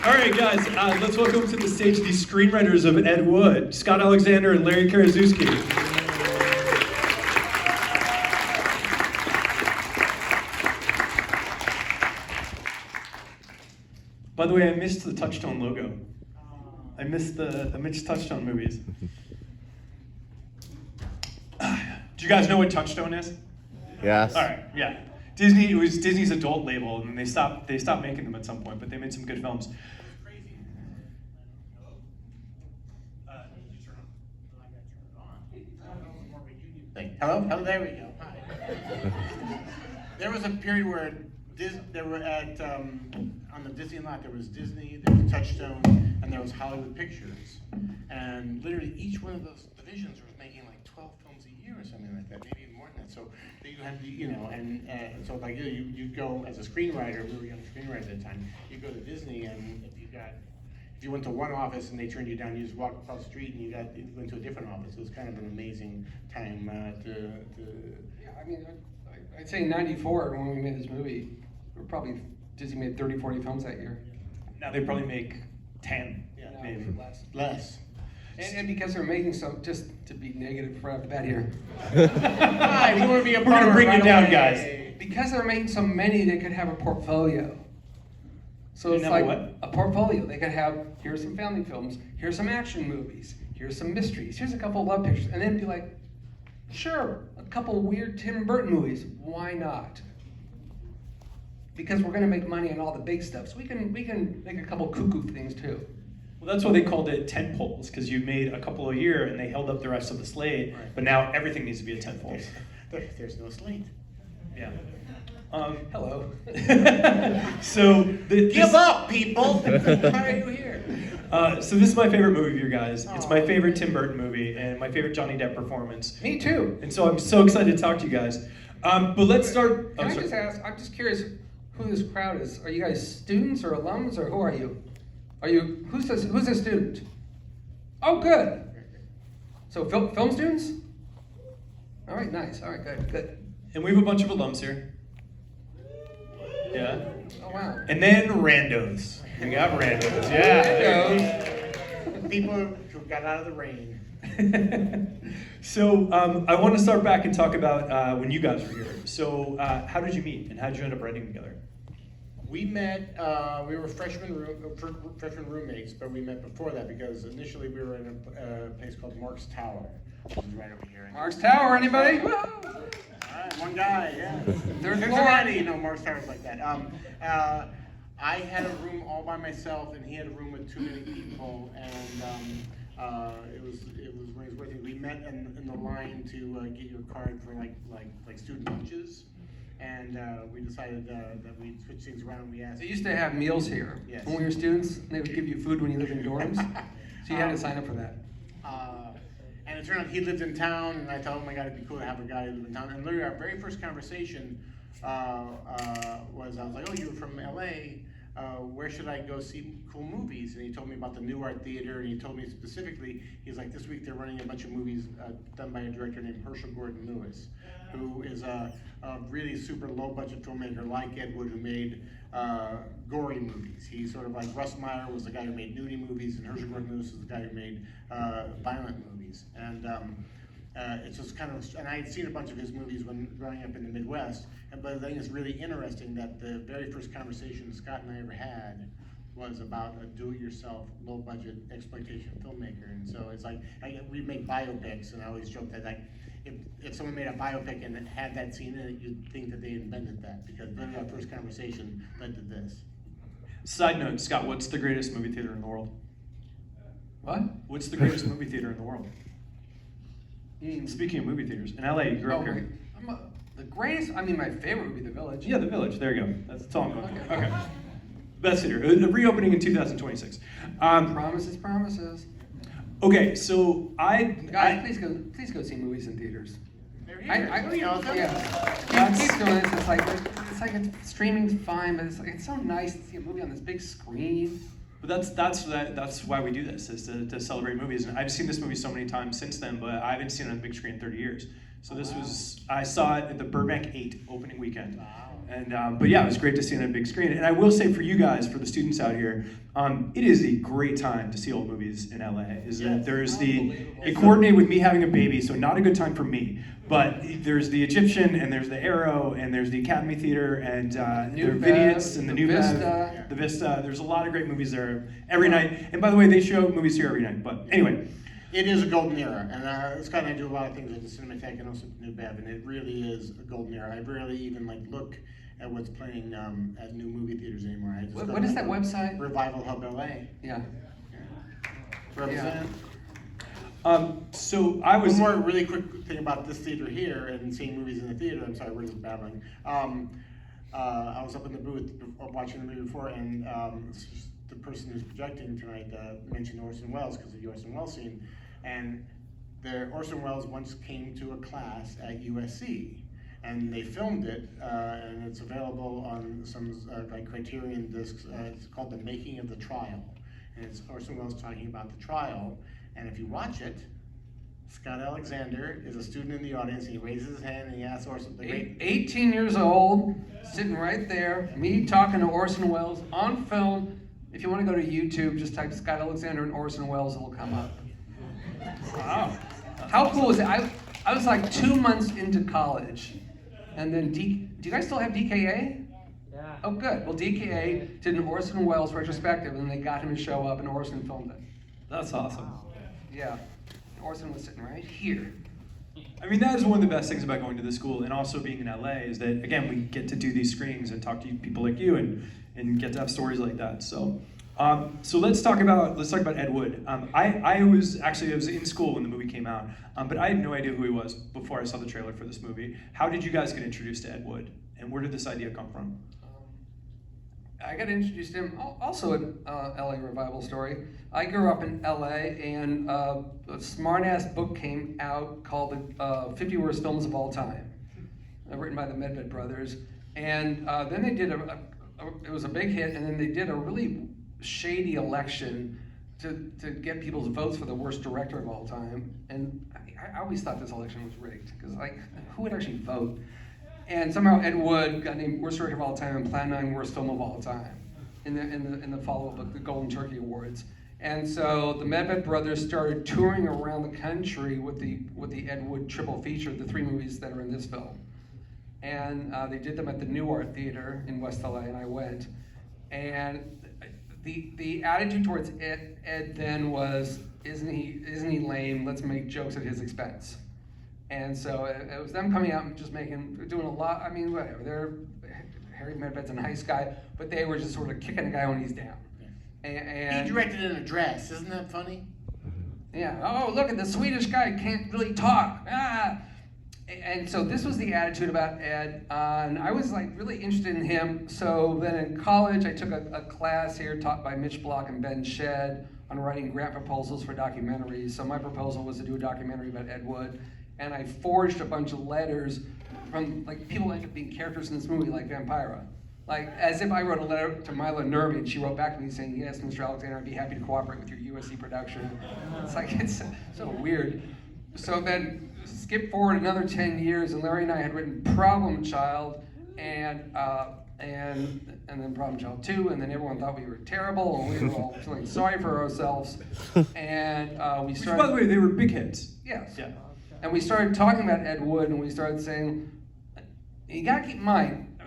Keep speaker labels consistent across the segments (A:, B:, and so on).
A: All right, guys, let's welcome to the stage the screenwriters of Ed Wood, Scott Alexander and Larry Karazewski. By the way, I missed the Touchstone logo. I missed the Mitch Touchstone movies. Do you guys know what Touchstone is?
B: Yes.
A: All right, yeah. Disney, it was Disney's adult label, and they stopped making them at some point, but they made some good films.
C: Hello, there we go. Hi. There was a period where there were at on the Disney lot there was Disney, there was Touchstone, and there was Hollywood Pictures, and literally each one of those divisions was making like 12 films a year or something like that, maybe even more than that. So you had and so like you go as a screenwriter. We were young screenwriters at the time. You go to Disney, and if you went to one office and they turned you down, you just walked across the street and you went to a different office. It was kind of an amazing time
D: Yeah, I mean, I'd say 94 when we made this movie, Disney made 30, 40 films that year.
A: Now they probably make 10,
D: Yeah,
A: maybe.
C: less.
D: And because they're making some, just to be negative right off the bat here.
C: Hi, we want to be a
A: We're gonna bring
C: right
A: you down,
C: away.
A: guys.
D: Because they're making so many, they could have a portfolio. So
A: You
D: it's
A: know
D: like
A: what?
D: a portfolio. They could have, here's some family films, here's some action movies, here's some mysteries, here's a couple of love pictures, and then be like, sure, a couple weird Tim Burton movies, why not? Because we're gonna make money on all the big stuff, so we can make a couple cuckoo things too.
A: Well, that's why they called it tentpoles, because you made a couple a year and they held up the rest of the slate.
C: Right.
A: But now everything needs to be a tentpole.
C: There's no slate.
A: Yeah.
D: Hello.
A: So
C: Give up, people! Why are you here?
A: So this is my favorite movie of you guys. It's my
C: Aw.
A: favorite Tim Burton movie and my favorite Johnny Depp performance.
D: Me too.
A: And so I'm so excited to talk to you guys. But let's start.
D: Can I
A: sorry.
D: just ask, I'm just curious who this crowd is. Are you guys students or alums, or who are you? Who's a student? Oh, good. So film students? All right, nice. All right, good.
A: And we have a bunch of alums here. Yeah.
D: Oh, wow.
A: And then randos. We got randos. Yeah.
C: People who got out of the rain.
A: So I want to start back and talk about when you guys were here. So how did you meet and how did you end up writing together?
C: We met, we were freshman roommates, but we met before that because initially we were in a place called Mark's Tower, which is right over here.
D: Mark's Tower, anybody?
C: All right, one guy, yeah.
D: Third floor.
C: Cincinnati, Mark's Tower's like that. I had a room all by myself, and he had a room with too many people, and it was when he was working. We met in the line to get you a card for like student lunches. And we decided that we'd switch things around. We asked.
D: They used to have meals here.
C: Yes.
D: When we were students, they would give you food when you lived in dorms. So you had to sign up for that.
C: And it turned out he lived in town, and I thought, oh my God, it'd be cool to have a guy who lived in town. And literally, our very first conversation was, I was like, oh, you're from LA. Where should I go see cool movies? And he told me about the New Art Theater, and he told me specifically, he's like, this week they're running a bunch of movies done by a director named Herschel Gordon Lewis, who is a really super low budget filmmaker like Ed Wood, who made gory movies. He's sort of like Russ Meyer was the guy who made nudie movies, and Herschel Gordon Lewis was the guy who made violent movies. And it's just kind of, and I had seen a bunch of his movies when growing up in the Midwest, but I think it's really interesting that the very first conversation Scott and I ever had was about a do-it-yourself, low-budget exploitation filmmaker. And so it's like, we make biopics, and I always joke that like, if someone made a biopic and it had that scene in it, you'd think that they invented that, because then that first conversation led to this.
A: Side note, Scott, what's the greatest movie theater in the world?
D: What?
A: What's the greatest movie theater in the world? Speaking of movie theaters, in LA, you grew up here.
D: The greatest, I mean, my favorite would be The Village.
A: Yeah, The Village. There you go. That's all I'm going for.
D: Okay.
A: Okay. Best theater. Reopening in 2026.
D: Promises.
A: Okay, so
D: Guys, please go see movies in theaters.
C: They're here.
D: Keep doing this. It's like streaming's fine, but it's so nice to see a movie on this big screen.
A: But that's why we do this, is to celebrate movies. And I've seen this movie so many times since then, but I haven't seen it on the big screen in 30 years. So I saw it at the Burbank 8 opening weekend.
C: Wow.
A: And but yeah, it was great to see it on a big screen. And I will say for you guys, for the students out here, it is a great time to see old movies in LA. There's it coordinated with me having a baby, so not a good time for me. But there's the Egyptian, and there's the Arrow, and there's the Academy Theater, and the Vidiots, and the New
D: Vista.
A: The Vista. There's a lot of great movies there every night. And by the way, they show movies here every night. But anyway.
C: It is a golden era, and Scott and I do a lot of things at the Cinematheque and also the New Bev, and it really is a golden era. I rarely even look at what's playing at new movie theaters anymore. I just
D: What is that website?
C: Revival Hub LA.
D: Yeah.
C: Represent.
A: So I was.
C: One more really quick thing about this theater here and seeing movies in the theater. I'm sorry, we're just babbling. I was up in the booth watching the movie before, and the person who's projecting tonight mentioned Orson Welles because of the Orson Welles scene. And Orson Welles once came to a class at USC, and they filmed it, and it's available on some Criterion discs. It's called The Making of the Trial, and it's Orson Welles talking about the trial. And if you watch it, Scott Alexander is a student in the audience, and he raises his hand and he asks Orson.
D: 18 years old, sitting right there, me talking to Orson Welles on film. If you want to go to YouTube, just type Scott Alexander and Orson Welles, it'll come up. Wow. How cool is it? I was like 2 months into college, and then do you guys still have DKA?
B: Yeah.
D: Oh, good. Well, DKA did an Orson Welles retrospective, and they got him to show up, and Orson filmed it.
A: That's awesome.
D: Yeah. Orson was sitting right here.
A: I mean, that is one of the best things about going to the school and also being in LA is that, again, we get to do these screenings and talk to people like you and get to have stories like that. So let's talk about Ed Wood. I was in school when the movie came out, but I had no idea who he was before I saw the trailer for this movie. How did you guys get introduced to Ed Wood, and where did this idea come from?
D: I got introduced to him also in LA Revival Story. I grew up in LA, and a smart-ass book came out called 50 Worst Films of All Time, written by the Medved brothers. And then they did it was a big hit, and then they did a really shady election to get people's votes for the worst director of all time. And I always thought this election was rigged, because who would actually vote? And somehow Ed Wood got named worst director of all time and Plan 9 worst film of all time in the follow-up book, the Golden Turkey Awards. And so the Medved brothers started touring around the country with the Ed Wood triple feature, the 3 movies that are in this film. And they did them at the New Art Theater in West LA, and I went. And the attitude towards Ed then was, isn't he lame? Let's make jokes at his expense. And so it was them coming out and just doing a lot. I mean, whatever. Harry Medved's a nice guy, but they were just sort of kicking a guy when he's down. And
C: he directed in a dress. Isn't that funny?
D: Yeah. Oh, look at the Swedish guy can't really talk. Ah. And so this was the attitude about Ed, and I was really interested in him. So then in college, I took a class here taught by Mitch Block and Ben Shedd on writing grant proposals for documentaries. So my proposal was to do a documentary about Ed Wood. And I forged a bunch of letters from people that ended up being characters in this movie, like Vampira. As if I wrote a letter to Mila Nervi and she wrote back to me saying, yes, Mr. Alexander, I'd be happy to cooperate with your USC production. It's so weird. So then skip forward another 10 years, and Larry and I had written Problem Child and then Problem Child 2, and then everyone thought we were terrible and we were all feeling sorry for ourselves. And we started.
A: Which, by the way, they were big hits.
D: Yes.
A: Yeah.
D: And we started talking about Ed Wood, and we started saying, you gotta keep in mind,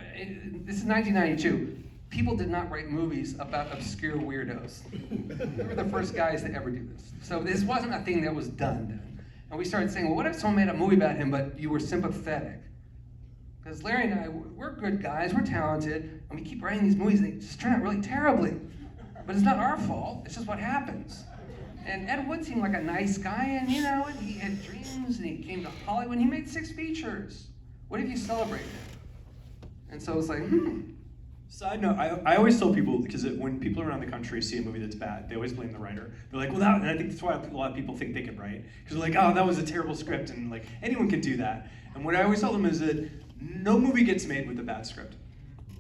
D: this is 1992. People did not write movies about obscure weirdos. We were the first guys to ever do this. So this wasn't a thing that was done then. And we started saying, well, what if someone made a movie about him, but you were sympathetic? Because Larry and I, we're good guys, we're talented, and we keep writing these movies, and they just turn out really terribly. But it's not our fault, it's just what happens. And Ed Wood seemed like a nice guy, and he had dreams, and he came to Hollywood, and he made 6 features. What if you celebrated it? And so it was
A: Side note, I always tell people, because when people around the country see a movie that's bad, they always blame the writer. They're like, well, and I think that's why a lot of people think they can write. Because they're like, oh, that was a terrible script, and anyone can do that. And what I always tell them is that no movie gets made with a bad script.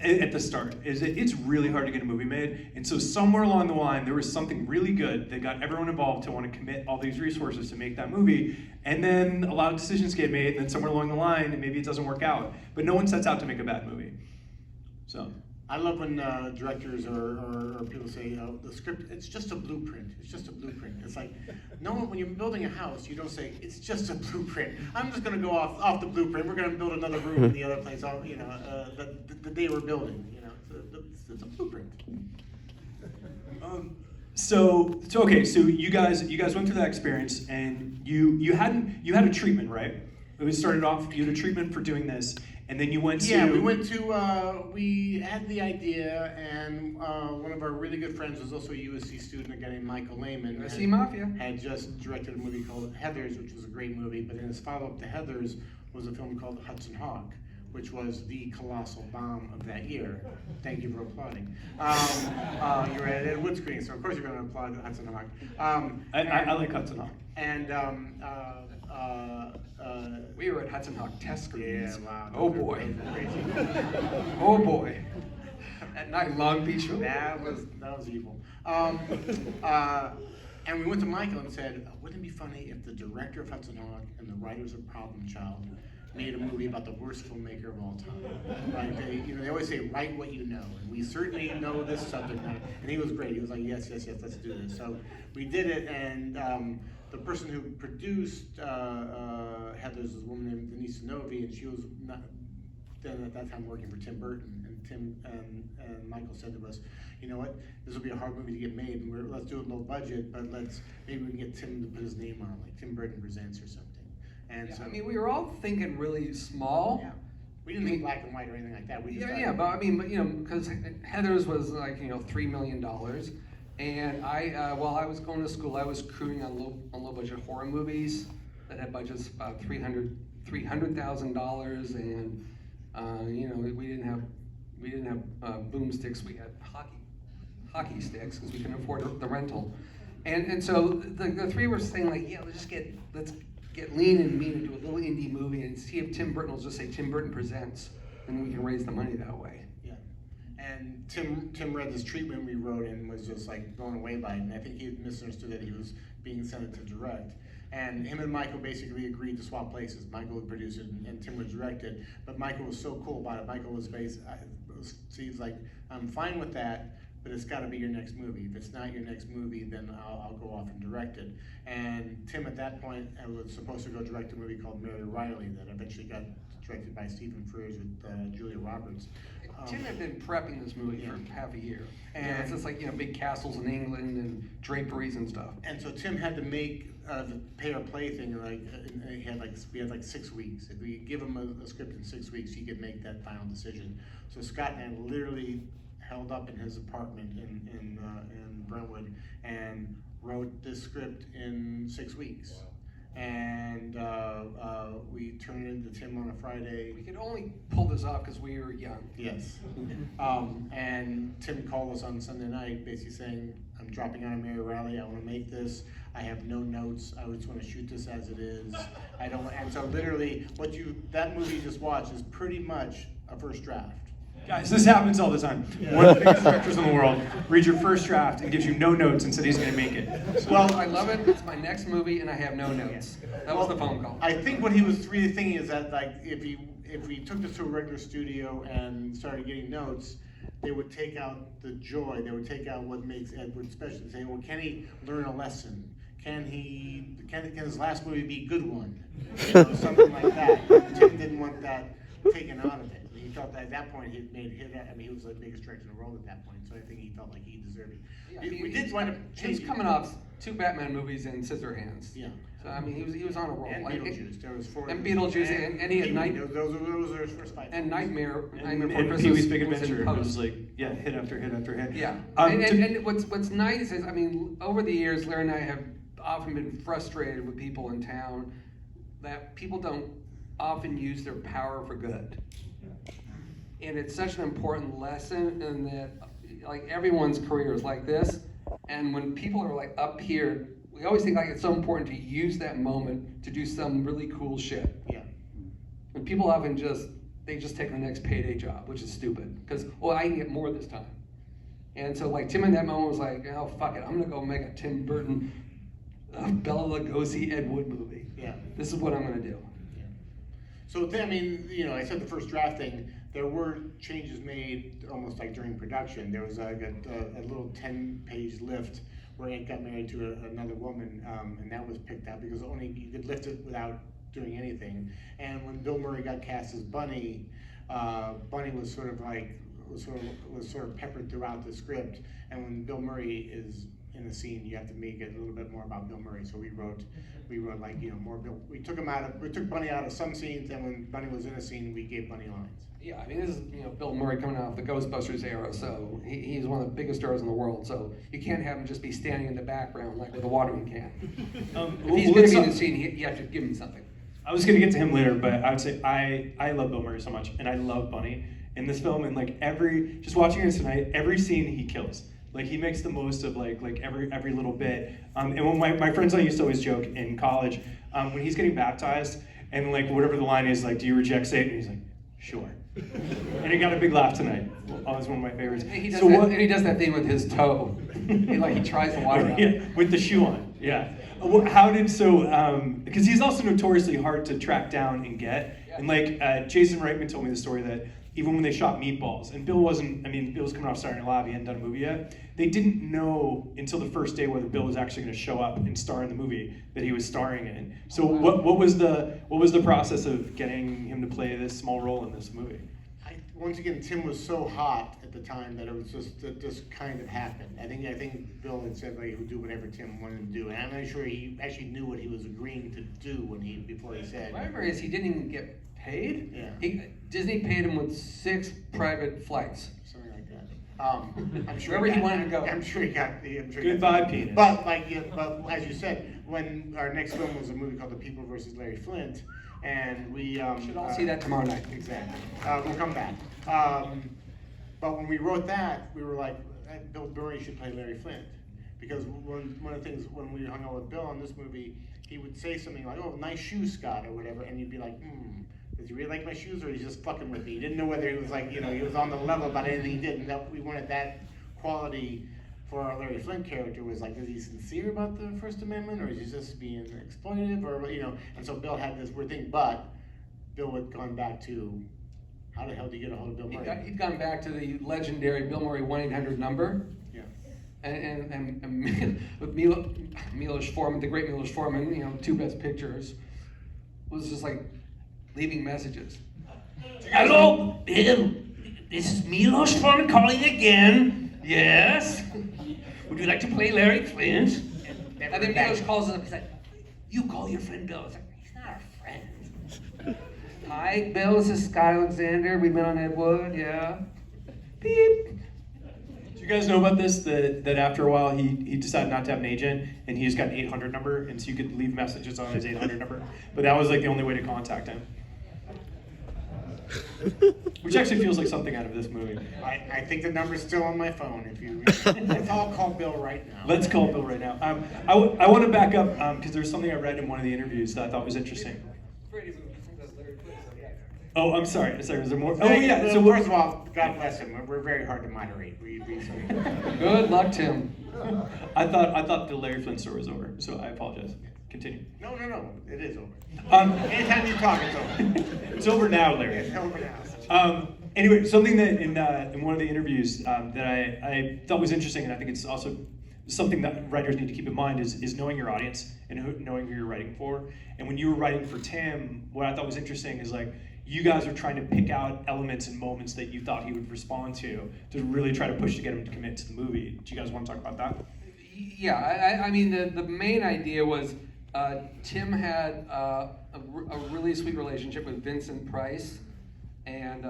A: At the start, it's really hard to get a movie made, and so somewhere along the line there was something really good that got everyone involved to want to commit all these resources to make that movie, and then a lot of decisions get made, and then somewhere along the line maybe it doesn't work out, but no one sets out to make a bad movie. So.
C: I love when directors or people say, the script, it's just a blueprint. It's just a blueprint. It's like, no, when you're building a house, you don't say, it's just a blueprint. I'm just going to go off the blueprint. We're going to build another room in the other place, the day we're building. It's a blueprint.
A: So okay, so you guys went through that experience, and you had a treatment, right? It started off, you had a treatment for doing this, and then you went to...
C: Yeah, we went to, we had the idea, and one of our really good friends was also a USC student, a guy named Michael Lehman.
D: USC Mafia.
C: Had just directed a movie called Heathers, which was a great movie, but then his follow-up to Heathers was a film called Hudson Hawk, which was the colossal bomb of that year. Thank you for applauding. You were at Ed Wood screening, so of course you're going to applaud Hudson Hawk.
A: I like Hudson Hawk.
C: And
D: we were at Hudson Hawk test screens.
C: yeah, wow.
D: Oh boy.
C: Those were crazy.
D: Oh boy. At night, Long Beach.
C: That was evil. And we went to Michael and said, wouldn't it be funny if the director of Hudson Hawk and the writers of Problem Child made a movie about the worst filmmaker of all time? Right? They always say, write what you know. And we certainly know this subject matter. And he was great. He was like, yes, let's do this. So we did it, and the person who produced Heathers was a woman named Denise Novi, and she was then at that time working for Tim Burton. And Tim and Michael said to us, you know what, this will be a hard movie to get made, and let's do it low budget, but maybe we can get Tim to put his name on it, like Tim Burton Presents or something. And
D: Yeah,
C: so,
D: I mean, we were all thinking really small.
C: yeah, we didn't think black and white or anything like that. We just thought,
D: But I mean, because Heathers was like, $3 million. And while I was going to school, I was crewing on low budget horror movies that had budgets about $300,000, and we didn't have boomsticks. We had hockey sticks because we couldn't afford the rental. And so the three were saying like, yeah, let's get lean and mean and do a little indie movie and see if Tim Burton will just say Tim Burton Presents, and then we can raise the money that way.
C: yeah. And Tim read this treatment we wrote and was just like blown away by it, and I think he misunderstood that he was being sent to direct. And him and Michael basically agreed to swap places. Michael would produce it and Tim would direct it, but Michael was so cool about it. Michael was he's like, I'm fine with that, but it's got to be your next movie. If it's not your next movie, then I'll go off and direct it. And Tim at that point was supposed to go direct a movie called Mary Riley that eventually got directed by Stephen Frears with Julia Roberts.
D: Tim had been prepping this movie for half a year. And it's just like, big castles in England and draperies and stuff.
C: And so Tim had to make the pay or play thing, we had like 6 weeks. If we give him a script in 6 weeks, he could make that final decision. So Scott and I literally held up in his apartment in Brentwood and wrote this script in 6 weeks. Wow. And we turned it into Tim on a Friday.
D: We could only pull this off because we were young.
C: Yes. And Tim called us on Sunday night basically saying, I'm dropping out of Mary Riley, I want to make this. I have no notes, I just want to shoot this as it is. And so literally that movie you just watched is pretty much a first draft.
A: Guys, this happens all the time.
C: Yeah.
A: One of the biggest directors in the world reads your first draft and gives you no notes and said he's going to make it.
D: Well, I love it. It's my next movie, and I have no notes. That was the phone call.
C: I think what he was really thinking is that, like, if we took this to a regular studio and started getting notes, they would take out the joy. They would take out what makes Edward special. They say, well, can he learn a lesson? Can his last movie be a good one? Something like that. Tim didn't want that taken out of it. He felt that at that point he was the biggest director in the world at that point, so I think he felt like he deserved it.
D: Yeah,
C: we did wind up changing.
D: He was coming off 2 Batman movies and Scissorhands.
C: Yeah.
D: So I mean, he was on a roll.
C: And Beetlejuice. There was 4.
D: And Beetlejuice, and he had
C: Those were his first 5.
D: And Nightmare
A: And
D: for Christmas.
A: Pee-wee's Big
D: was in
A: Adventure. It
D: post.
A: was like, hit after hit after hit.
D: Yeah. And what's nice is, I mean, over the years, Larry and I have often been frustrated with people in town that people don't often use their power for good. And it's such an important lesson in that, like, everyone's career is like this. And when people are like up here, we always think like it's so important to use that moment to do some really cool shit.
C: Yeah.
D: And people often just take the next payday job, which is stupid. Because, I can get more this time. And so like Tim in that moment was like, oh, fuck it. I'm going to go make a Tim Burton, Bela Lugosi, Ed Wood movie.
C: Yeah.
D: This is what I'm going to do.
C: So I mean, I said the first draft thing. there were changes made almost like during production. There was a little 10-page lift where Ed got married to another woman, and that was picked out because only you could lift it without doing anything. And when Bill Murray got cast as Bunny, Bunny was sort of peppered throughout the script. And when Bill Murray is in the scene, you have to make it a little bit more about Bill Murray. So we wrote like, you know, more Bill. We took Bunny out of some scenes, and when Bunny was in a scene, we gave Bunny lines.
D: Yeah, I mean, this is, you know, Bill Murray coming out of the Ghostbusters era, so he's one of the biggest stars in the world, so you can't have him just be standing in the background like with a watering can. If he's going to be in the scene, you have to give him something.
A: I was going to get to him later, but I would say I love Bill Murray so much, and I love Bunny in this film, and like just watching this tonight, every scene he kills. Like he makes the most of like every little bit. And when my friends and I used to always joke in college, when he's getting baptized, and like whatever the line is, like, do you reject Satan? And he's like, sure. And he got a big laugh tonight. That was one of my favorites.
D: And he does that thing with his toe. he tries to water out.
A: Yeah, with the shoe on. Yeah. Because he's also notoriously hard to track down and get. Yeah. And like Jason Reitman told me the story that even when they shot Meatballs, and Bill was coming off Saturday Night Live, he hadn't done a movie yet. They didn't know until the first day whether Bill was actually going to show up and star in the movie that he was starring in. So what was the process of getting him to play this small role in this movie?
C: Once again, Tim was so hot at the time that it just kind of happened. I think Bill had said like he would do whatever Tim wanted to do, and I'm not sure he actually knew what he was agreeing to do before he said.
D: My memory is he didn't even get paid.
C: Yeah.
D: Disney paid him with 6 private flights.
C: Something like that. I'm sure
D: wherever he wanted to go.
C: I'm sure he got.
A: Goodbye, penis.
C: But but as you said, when our next film was a movie called The People versus Larry Flint, and we
D: should all see that tomorrow night.
C: Exactly. We'll come back. But when we wrote that, we were like, Bill Murray should play Larry Flint, because one of the things when we hung out with Bill on this movie, he would say something like, "Oh, nice shoes, Scott," or whatever, and you'd be like, does he really like my shoes, or he's just fucking with me? He didn't know whether he was like, you know, he was on the level about anything he did, and that we wanted that quality for our Larry Flint character. Was like, is he sincere about the First Amendment, or is he just being exploitative, or, you know? And so Bill had this weird thing, but Bill had gone back to, how the hell do you get a hold of Bill Murray?
D: He'd gone back to the legendary Bill Murray 1-800 number.
C: Yeah.
D: And with Milos Forman, the great Milos Forman, you know, 2 Best Pictures, was just like leaving messages. Hello, Bill. This is Milos Forman calling again. Yes. Would you like to play Larry Flint? And then Milos calls us up. He's like, "You call your friend Bill." It's like, he's not our friend. Hi, Bill. This is Scott Alexander. We've been on Ed Wood. Yeah. Beep.
A: Do you guys know about this? That after a while he decided not to have an agent, and he just got an 800 number, and so you could leave messages on his 800 number. But that was like the only way to contact him. Which actually feels like something out of this movie.
C: I think the number's still on my phone. Let's all call Bill right now.
A: Let's call Bill right now. I want to back up because there's something I read in one of the interviews that I thought was interesting. Oh, I'm sorry. Was there more? Oh, yeah.
C: So first of all, God bless him. We're very hard to moderate.
D: Good luck, Tim.
A: I thought the Larry Flint story was over, so I apologize. Continue.
C: No. It is over. Anytime you talk, it's over.
A: It's over now, Larry.
C: It's over now.
A: Anyway, something that in one of the interviews that I thought was interesting, and I think it's also something that writers need to keep in mind is knowing your audience and knowing who you're writing for. And when you were writing for Tim, what I thought was interesting is like you guys are trying to pick out elements and moments that you thought he would respond to really try to push to get him to commit to the movie. Do you guys want to talk about that?
D: Yeah, I mean the main idea was Tim had a really sweet relationship with Vincent Price, and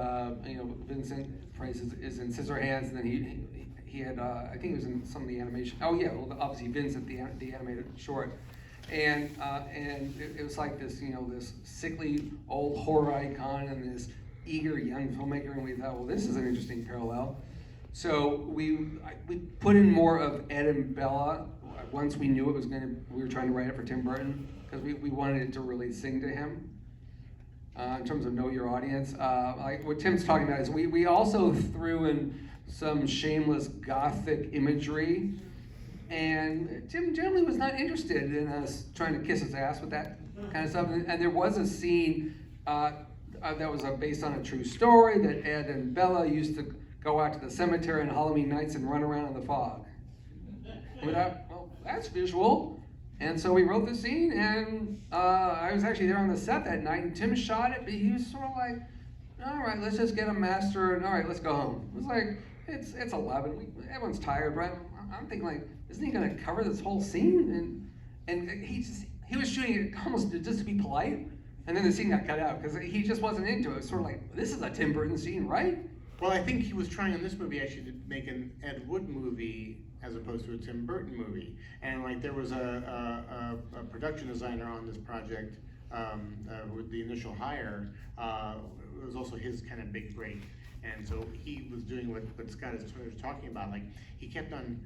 D: Vincent Price is in Scissorhands, and then he had I think he was in some of the animation. Oh yeah, well obviously Vincent the animated short, and it was like this this sickly old horror icon and this eager young filmmaker, and we thought, well, this is an interesting parallel. So we put in more of Ed and Bella once we knew we were trying to write it for Tim Burton, because we wanted it to really sing to him in terms of know your audience. Like what Tim's talking about is we also threw in some shameless gothic imagery, and Tim generally was not interested in us trying to kiss his ass with that kind of stuff. And there was a scene, that was based on a true story, that Ed and Bella used to go out to the cemetery on Halloween nights and run around in the fog. We thought, well, that's visual. And so we wrote the scene, and I was actually there on the set that night, and Tim shot it, but he was sort of like, all right, let's just get a master, and all right, let's go home. It was like, it's 11, everyone's tired, right? I'm thinking like, isn't he gonna cover this whole scene? And he was shooting it almost just to be polite, and then the scene got cut out, because he just wasn't into it. It was sort of like, this is a Tim Burton scene, right?
C: Well, I think he was trying in this movie actually to make an Ed Wood movie as opposed to a Tim Burton movie. And like there was a production designer on this project with the initial hire. It was also his kind of big break. And so he was doing what Scott is talking about. Like he kept on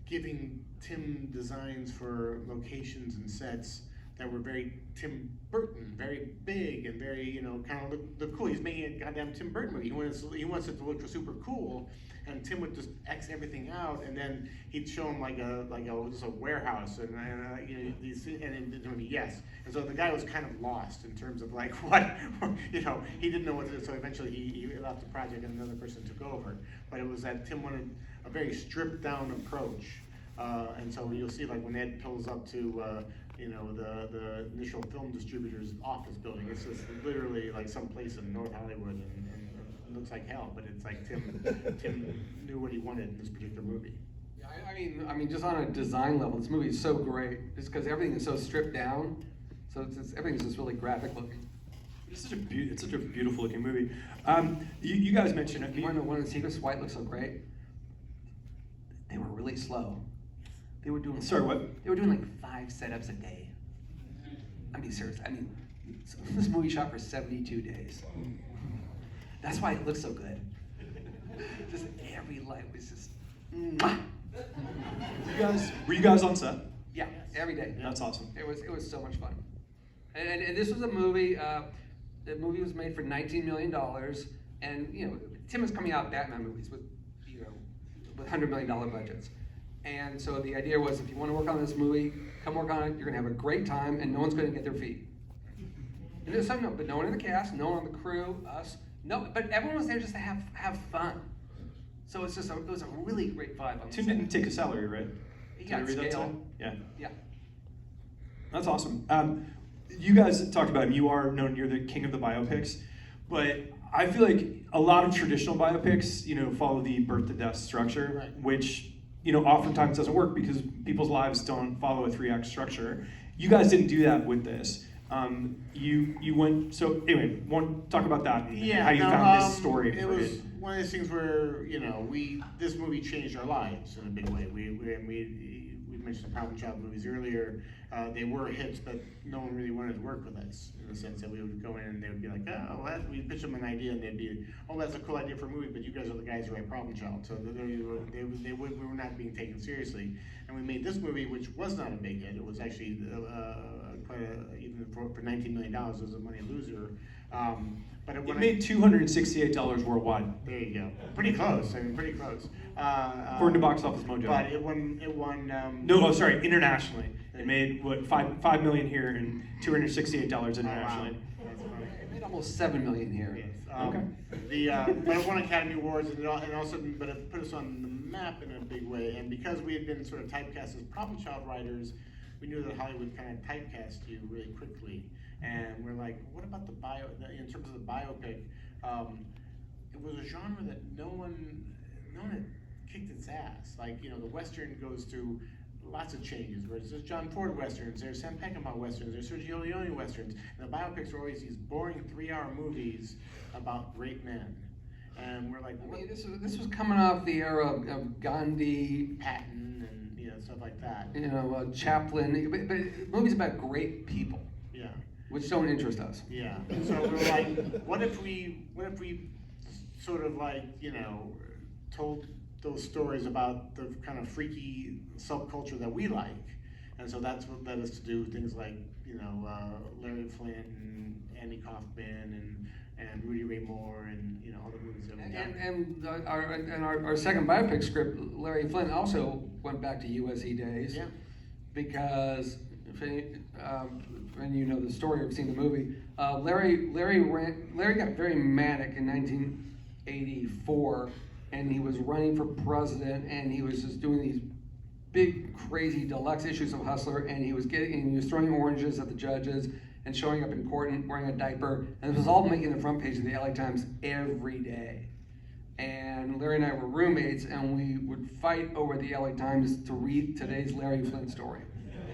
C: giving Tim designs for locations and sets that were very Tim Burton, very big and very, kind of look cool. He's making a goddamn Tim Burton movie. He wants it to look super cool, and Tim would just X everything out, and then he'd show him just a warehouse, and the movie, yes. And so the guy was kind of lost in terms of like what, he didn't know what to do. So eventually he left the project, and another person took over. But it was that Tim wanted a very stripped down approach, and so you'll see like when Ed pulls up to. The initial film distributor's office building. It's just literally like some place in North Hollywood, and it looks like hell. But it's like Tim knew what he wanted in this particular movie.
D: Yeah, I mean, just on a design level, this movie is so great, just because everything is so stripped down. So everything's just really graphic looking.
A: It's such a beautiful looking movie. You guys mentioned it.
D: You want to know one of the secrets why it looks so great? They were really slow. They were doing.
A: Sorry, what?
D: They were doing like 5 setups a day. I mean, seriously. This movie shot for 72 days. That's why it looks so good. Just every light was just.
A: Were you guys on set?
D: Yeah, every day.
A: That's awesome.
D: It was so much fun. And this was a movie. The movie was made for $19 million, and Tim was coming out Batman movies with $100 million budgets. And so the idea was, if you want to work on this movie, come work on it. You're going to have a great time, and no one's going to get their feet. And there's something, but no one in the cast, no one on the crew, us, no, but everyone was there just to have fun. So it was a really great vibe on
A: Tim
D: set.
A: didn't take a salary, right?
D: He
A: Did I
D: got
A: read that
D: scale.
A: today?
D: Yeah.
A: That's awesome. You guys talked about him. You are known, you're the king of the biopics, but I feel like a lot of traditional biopics, follow the birth to death structure,
C: Right.
A: which, oftentimes doesn't work because people's lives don't follow a 3-act structure. You guys didn't do that with this. You went, so anyway, want to talk about that, how you found this story.
C: It was one of those things where, this movie changed our lives in a big way. We mentioned the Problem Child movies earlier. They were hits, but no one really wanted to work with us in the sense that we would go in and they would be like, we'd pitch them an idea and they'd be, that's a cool idea for a movie, but you guys are the guys who write Problem Child. So we were not being taken seriously. And we made this movie, which was not a big hit. It was actually even for $19 million, it was a money loser. But
A: it made $268 worldwide.
C: There you go. Pretty close. Pretty close.
A: According to Box Office Mojo.
C: But it won.
A: Internationally. It made $5 million here and $268 internationally.
C: Wow.
D: It made almost $7 million here.
C: Yes.
A: Okay.
C: But it won Academy Awards, and also, but it put us on the map in a big way. And because we had been sort of typecast as problem child writers, we knew that Hollywood kind of typecast you really quickly. And we're like, what about in terms of the biopic? It was a genre that no one had kicked its ass. Like, the Western goes through lots of changes. There's John Ford Westerns, there's Sam Peckinpah Westerns, there's Sergio Leone Westerns. And the biopics are always these boring 3-hour movies about great men. And we're like,
D: this was coming off the era of Gandhi,
C: Patton, and stuff like that.
D: Chaplin, but movies about great people.
C: Yeah.
D: Which don't interest us.
C: Yeah. So we're like, what if we sort of like, told those stories about the kind of freaky subculture that we like, and so that's what led us to do things like Larry Flint and Andy Kaufman and Rudy Ray Moore and all the movies that we've done.
D: And our second biopic script, Larry Flint also went back to USC days.
C: Yeah.
D: Because and you know the story or have seen the movie, Larry got very manic in 1984, and he was running for president, and he was just doing these big, crazy deluxe issues of Hustler, and he was throwing oranges at the judges and showing up in court and wearing a diaper, and it was all making the front page of the LA Times every day. And Larry and I were roommates, and we would fight over the LA Times to read today's Larry Flynn story,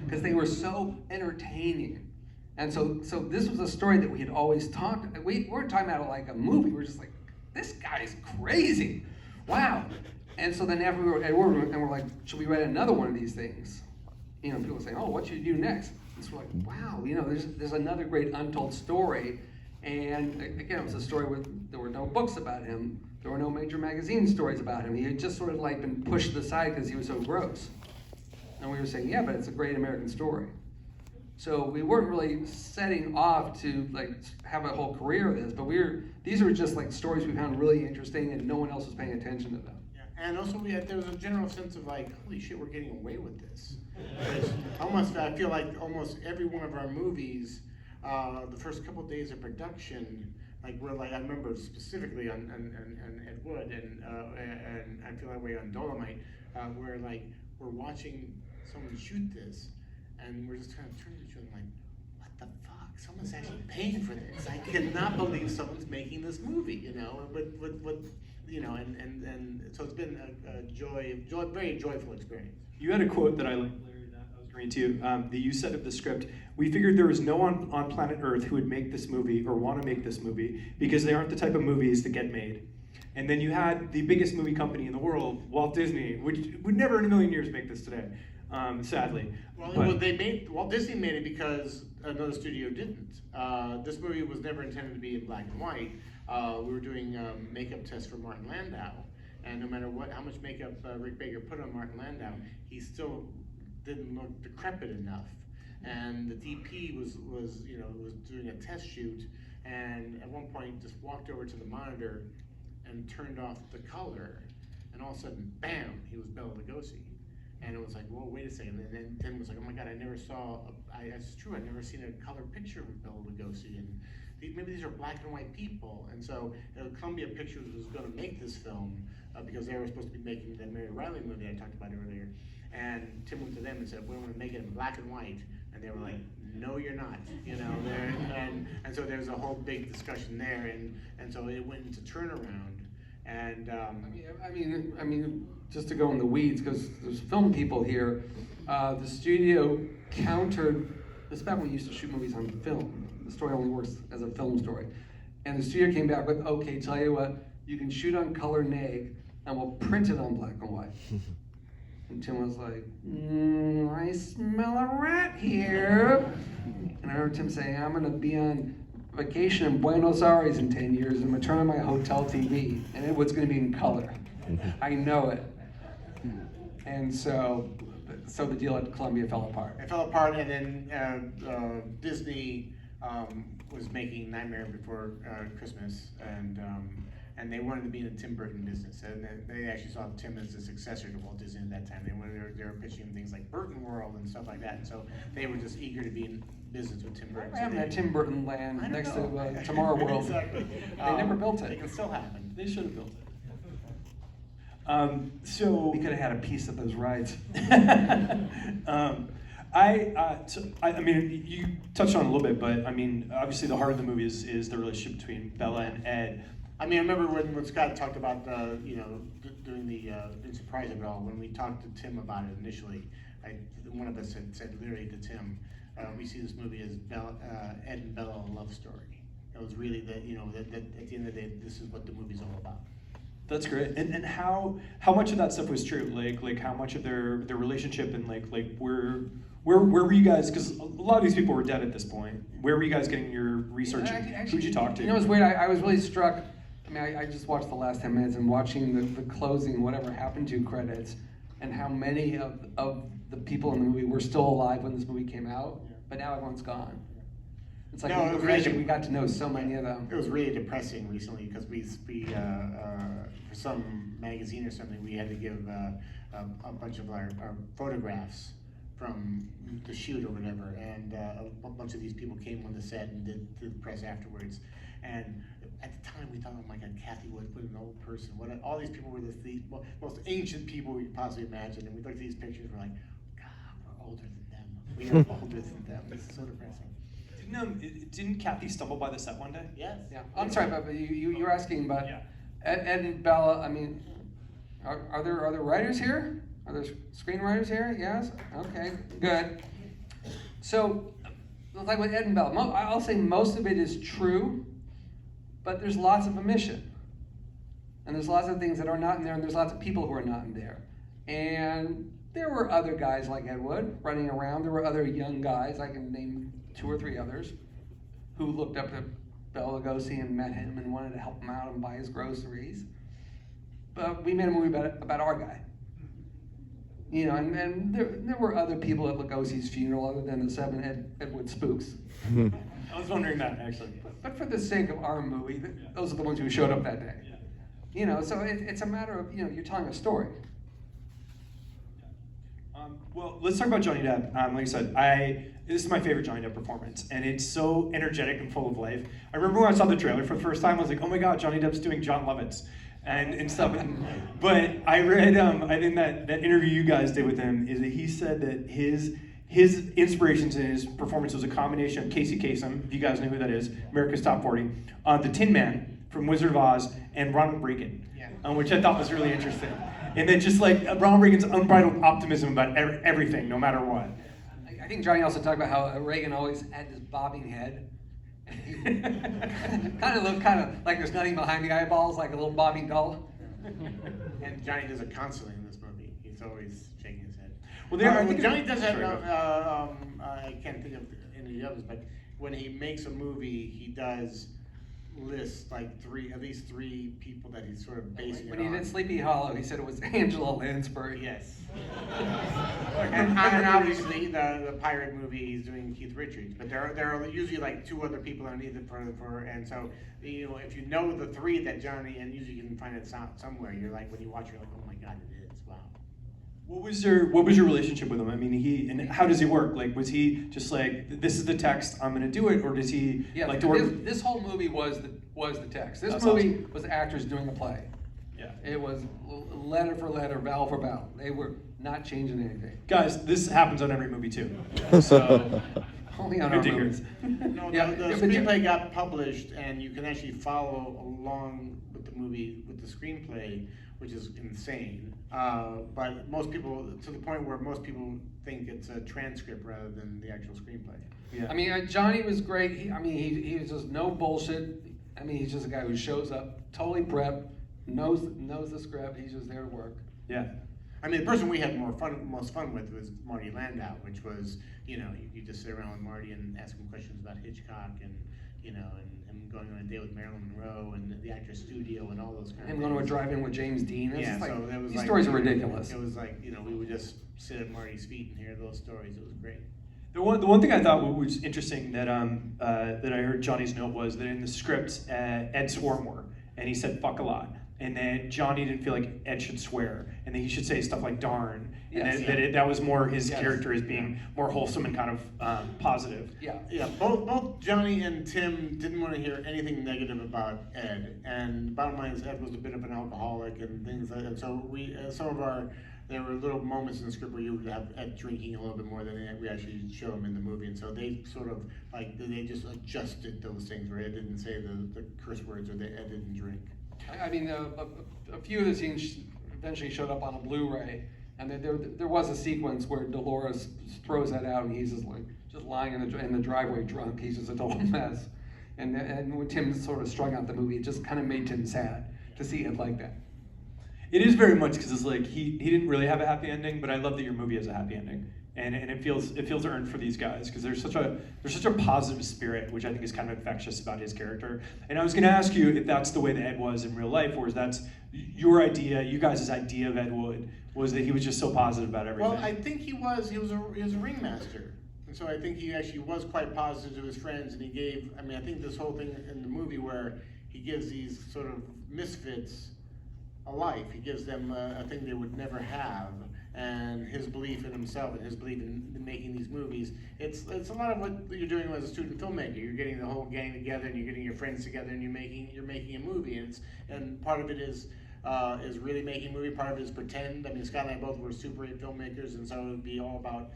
D: because they were so entertaining. And so this was a story that we had always talked. We weren't talking about it like a movie. We were just like, this guy's crazy, wow. And so then after we were at Order, and we're like, should we write another one of these things? You know, people were saying, oh, what should you do next? And so we're like, wow, you know, there's another great untold story. And again, it was a story where there were no books about him. There were no major magazine stories about him. He had just sort of like been pushed aside because he was so gross. And we were saying, yeah, but it's a great American story. So we weren't really setting off to like have a whole career of this, but these were just like stories we found really interesting, and no one else was paying attention to them.
C: Yeah. And also there was a general sense of like, holy shit, we're getting away with this. I feel like almost every one of our movies, the first couple of days of production, like we're like, I remember specifically on Ed Wood, and I feel that way on Dolomite, where like we're watching someone shoot this, and we're just kind of turning to each other like, what the fuck? Someone's actually paying for this. I cannot believe someone's making this movie, you know. But you know, and so it's been a very joyful experience.
A: You had a quote that I liked, Larry, that I was reading to you, that you said of the script. We figured there was no one on planet Earth who would make this movie or want to make this movie because they aren't the type of movies that get made. And then you had the biggest movie company in the world, Walt Disney, which would never in a million years make this today, sadly.
C: Walt Disney made it because another studio didn't. This movie was never intended to be in black and white. We were doing makeup tests for Martin Landau, and no matter how much makeup Rick Baker put on Martin Landau, he still didn't look decrepit enough. And the DP was doing a test shoot, and at one point just walked over to the monitor and turned off the color, and all of a sudden, bam, he was Bela Lugosi. And it was like, whoa, wait a second. And then Tim was like, oh my God, I never saw, it's true, I'd never seen a color picture of Bela Lugosi. And maybe these are black and white people. And so Columbia Pictures was going to make this film because they were supposed to be making that Mary Riley movie I talked about earlier. And Tim went to them and said, we want to make it in black and white. And they were like, no, you're not. You know, and so there was a whole big discussion there. And so it went into turnaround. And
D: I mean, just to go in the weeds, because there's film people here, the studio countered. This is back when we used to shoot movies on film. The story only works as a film story, and the studio came back with, okay, tell you what, you can shoot on color neg, and we'll print it on black and white. And Tim was like, I smell a rat here. And I heard Tim saying, I'm gonna be on vacation in Buenos Aires in 10 years, and I'm gonna turn on my hotel TV, and it's gonna be in color. I know it. And so the deal at Columbia fell apart.
C: It fell apart, and then Disney was making Nightmare Before Christmas, and they wanted to be in the Tim Burton business, and they actually saw Tim as the successor to Walt Disney at that time. They were pitching him things like Burton World and stuff like that, and so they were just eager to be in business with Tim Burton.
D: I have that Tim Burton land next to Tomorrow World.
C: Exactly.
D: They never built it.
C: It can still happen.
A: They should have built it. So
D: we could have had a piece of those rides.
A: I mean, you touched on it a little bit, but I mean, obviously the heart of the movie is the relationship between Bella and Ed.
C: I mean, I remember when Scott talked about, doing the surprise of it all, when we talked to Tim about it initially, one of us had said literally to Tim, we see this movie as Ed and Bella, a love story. It was really that at the end of the day, this is what the movie's all about.
A: That's great. And how much of that stuff was true? Like how much of their relationship, and like where were you guys? Because a lot of these people were dead at this point. Where were you guys getting your research? Who'd you talk to?
D: You know, it's weird. I was really struck. I mean, I just watched the last 10 minutes and watching the closing, whatever happened to credits, and how many of the people in the movie were still alive when this movie came out, but now everyone's gone. It's like we got to know so many of them.
C: It was really depressing recently because we for some magazine or something, we had to give a bunch of our photographs from the shoot or whatever, and a bunch of these people came on the set and did the press afterwards. And at the time, we thought, oh my God, Kathy Wood, what an old person. All these people were the most ancient people you could possibly imagine. And we looked at these pictures and we're like, God, we're older than them. We are older than them. This is so depressing.
A: Didn't Kathy stumble by the set one day?
C: Yes.
D: Yeah. I'm sorry, but you're asking about
A: Yeah.
D: Ed and Bella. I mean, are there writers here? Are there screenwriters here? Yes. Okay. Good. So, like with Ed and Bella, I'll say most of it is true, but there's lots of omission, and there's lots of things that are not in there, and there's lots of people who are not in there. And there were other guys like Ed Wood running around. There were other young guys. I can name 2 or 3 others who looked up to Bela Lugosi and met him and wanted to help him out and buy his groceries. But we made a movie about our guy. You know, and there were other people at Lugosi's funeral other than the 7 Ed Wood spooks.
A: I was wondering that, actually.
D: But for the sake of our movie, those are the ones who showed up that day.
A: Yeah.
D: You know, so it's a matter of, you're telling a story.
A: Well, let's talk about Johnny Depp. Like I said, this is my favorite Johnny Depp performance, and it's so energetic and full of life. I remember when I saw the trailer for the first time, I was like, oh my God, Johnny Depp's doing John Lovitz and stuff. But I read, I think that interview you guys did with him is that he said that his inspirations in his performance was a combination of Casey Kasem, if you guys know who that is, America's Top 40, the Tin Man from Wizard of Oz, and Ronald Reagan, which I thought was really interesting. And then just like Ronald Reagan's unbridled optimism about everything, no matter what.
D: I think Johnny also talked about how Reagan always had this bobbing head. kind of looked like there's nothing behind the eyeballs, like a little bobbing doll.
C: And Johnny does it constantly in this movie. He's always shaking his head.
A: Well,
C: Johnny does have, I can't think of any of the others, but when he makes a movie, he does list like at least three people that he's sort of basing it on.
D: When he did Sleepy Hollow, he said it was Angela Lansbury.
C: Yes. and obviously the pirate movie he's doing Keith Richards, but there are usually like 2 other people underneath it and so if you know the 3 that Johnny, and usually you can find it somewhere, you're like, when you watch, you're like, oh my God, it is, wow.
A: What was your relationship with him? I mean, and how does he work? Like, was he just like, this is the text, I'm going to do it, or does he like to work?
D: This whole movie was the text. This
A: That's
D: movie
A: awesome.
D: was actors doing a play.
A: Yeah.
D: It was letter for letter, vowel for vowel. They were not changing anything.
A: Guys, this happens on every movie too. So
D: Only on
A: good
D: our
A: to hear.
D: movies.
C: No, the screenplay got published, and you can actually follow along with the movie, with the screenplay, which is insane. But most people, to the point where most people think it's a transcript rather than the actual screenplay.
A: Yeah.
D: I mean, Johnny was great. He was just no bullshit. I mean, he's just a guy who shows up, totally prepped, knows the script. He's just there to work.
A: Yeah.
C: I mean, the person we had most fun with was Marty Landau, which was, you just sit around with Marty and ask him questions about Hitchcock and going on a date with Marilyn Monroe and the Actors Studio and all those kind of things.
D: And going to a drive-in with James Dean. These
C: like,
D: stories are ridiculous.
C: It was like, we would just sit at Marty's feet and hear those stories. It was great.
A: The one thing I thought was interesting that I heard Johnny's note was that in the script, Ed swore more, and he said fuck a lot. And then Johnny didn't feel like Ed should swear, and that he should say stuff like darn, and that was more his character as being more wholesome and kind of positive.
C: Yeah. Both Johnny and Tim didn't want to hear anything negative about Ed, and bottom line is Ed was a bit of an alcoholic and things like that. And so there were little moments in the script where you would have Ed drinking a little bit more than we actually show him in the movie, and so they sort of they just adjusted those things where Ed didn't say the curse words or Ed didn't drink.
D: I mean, a few of the scenes eventually showed up on a Blu-ray, and there was a sequence where Dolores throws that out, and he's just lying in the driveway drunk. He's just a total mess. And when Tim sort of strung out the movie, it just kind of made Tim sad to see it like that.
A: It is very much because it's like he didn't really have a happy ending, but I love that your movie has a happy ending, and it feels earned for these guys because there's such a positive spirit, which I think is kind of infectious about his character. And I was going to ask you if that's the way that Ed was in real life, or is that's your idea, you guys' idea of Ed Wood was that he was just so positive about everything.
C: Well, I think he was a ringmaster, and so I think he actually was quite positive to his friends, and he gave. I think this whole thing in the movie where he gives these sort of misfits a life. He gives them a thing they would never have, and his belief in himself and his belief in making these movies. It's a lot of what you're doing as a student filmmaker. You're getting the whole gang together, and you're getting your friends together, and you're making a movie. And part of it is really making a movie. Part of it is pretend. I mean, Scott and I both were Super 8 filmmakers, and so it would be all about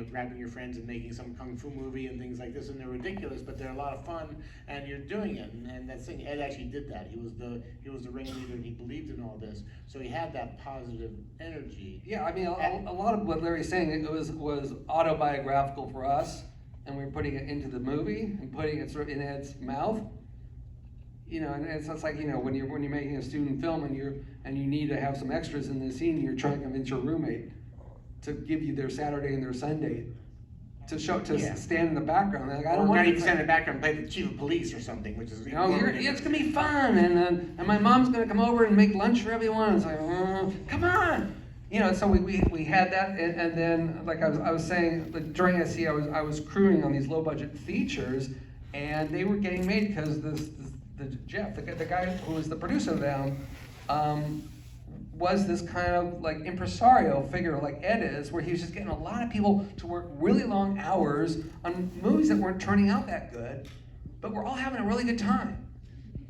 C: grabbing your friends and making some kung fu movie and things like this, and they're ridiculous, but they're a lot of fun, and you're doing it. And that thing, Ed actually did that. He was the ringleader, and he believed in all this, so he had that positive energy.
D: Yeah, I mean, a lot of what Larry's saying, it was autobiographical for us, and we were putting it into the movie and putting it sort of in Ed's mouth. And it's like, when you're making a student film and you need to have some extras in the scene, you're trying to convince your roommate to give you their Saturday and their Sunday to stand in the background. Like, I don't want
C: not
D: to
C: even stand in the background and play the chief of police or something, which is
D: it's gonna be fun, and my mom's gonna come over and make lunch for everyone. It's like, come on, So we had that, and then like I was saying, like, during SC, I was crewing on these low budget features, and they were getting made because Jeff, the guy who was the producer of them, was this kind of like impresario figure like Ed is, where he was just getting a lot of people to work really long hours on movies that weren't turning out that good, but we're all having a really good time.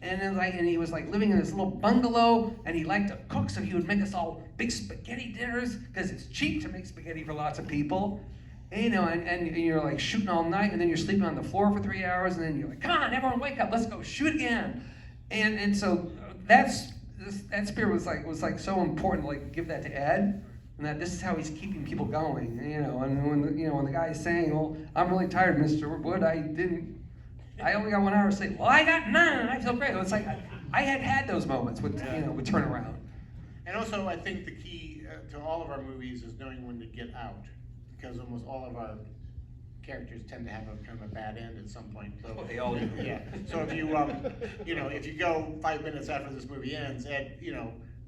D: And he was like living in this little bungalow, and he liked to cook, so he would make us all big spaghetti dinners because it's cheap to make spaghetti for lots of people. And you're like shooting all night, and then you're sleeping on the floor for 3 hours, and then you're like, come on, everyone wake up, let's go shoot again. And so that spirit was like so important to like give that to Ed, and that this is how he's keeping people going. And when the guy's saying, well, I'm really tired, Mr. Wood, I only got 1 hour of sleep. Well, I got 9, and I feel great. It's like I had those moments with with turnaround.
C: And also, I think the key to all of our movies is knowing when to get out, because almost all of our characters tend to have a kind of a bad end at some point. So,
D: they all do.
C: Yeah. So if you if you go 5 minutes after this movie ends, Ed,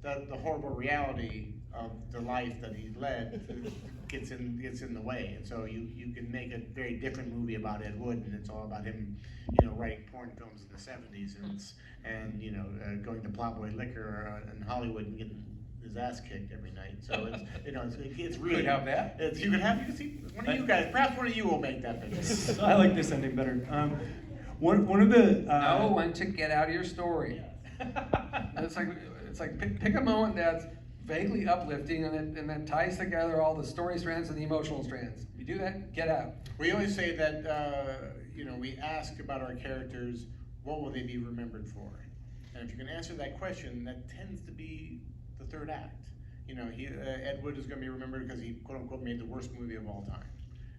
C: the horrible reality of the life that he led gets in the way, and so you can make a very different movie about Ed Wood, and it's all about him, writing porn films in the '70s, and going to Plowboy Liquor in Hollywood and getting his ass kicked every night. So it's really.
D: Could have that.
C: You can see one of you guys. Perhaps one of you will make that picture.
A: I like this ending better. One of the
D: know when to get out of your story. It's like pick a moment that's vaguely uplifting, and that ties together all the story strands and the emotional strands. You do that, get out.
C: We always say that we ask about our characters, what will they be remembered for? And if you can answer that question, that tends to be the third act. Ed Wood is going to be remembered because he quote unquote made the worst movie of all time.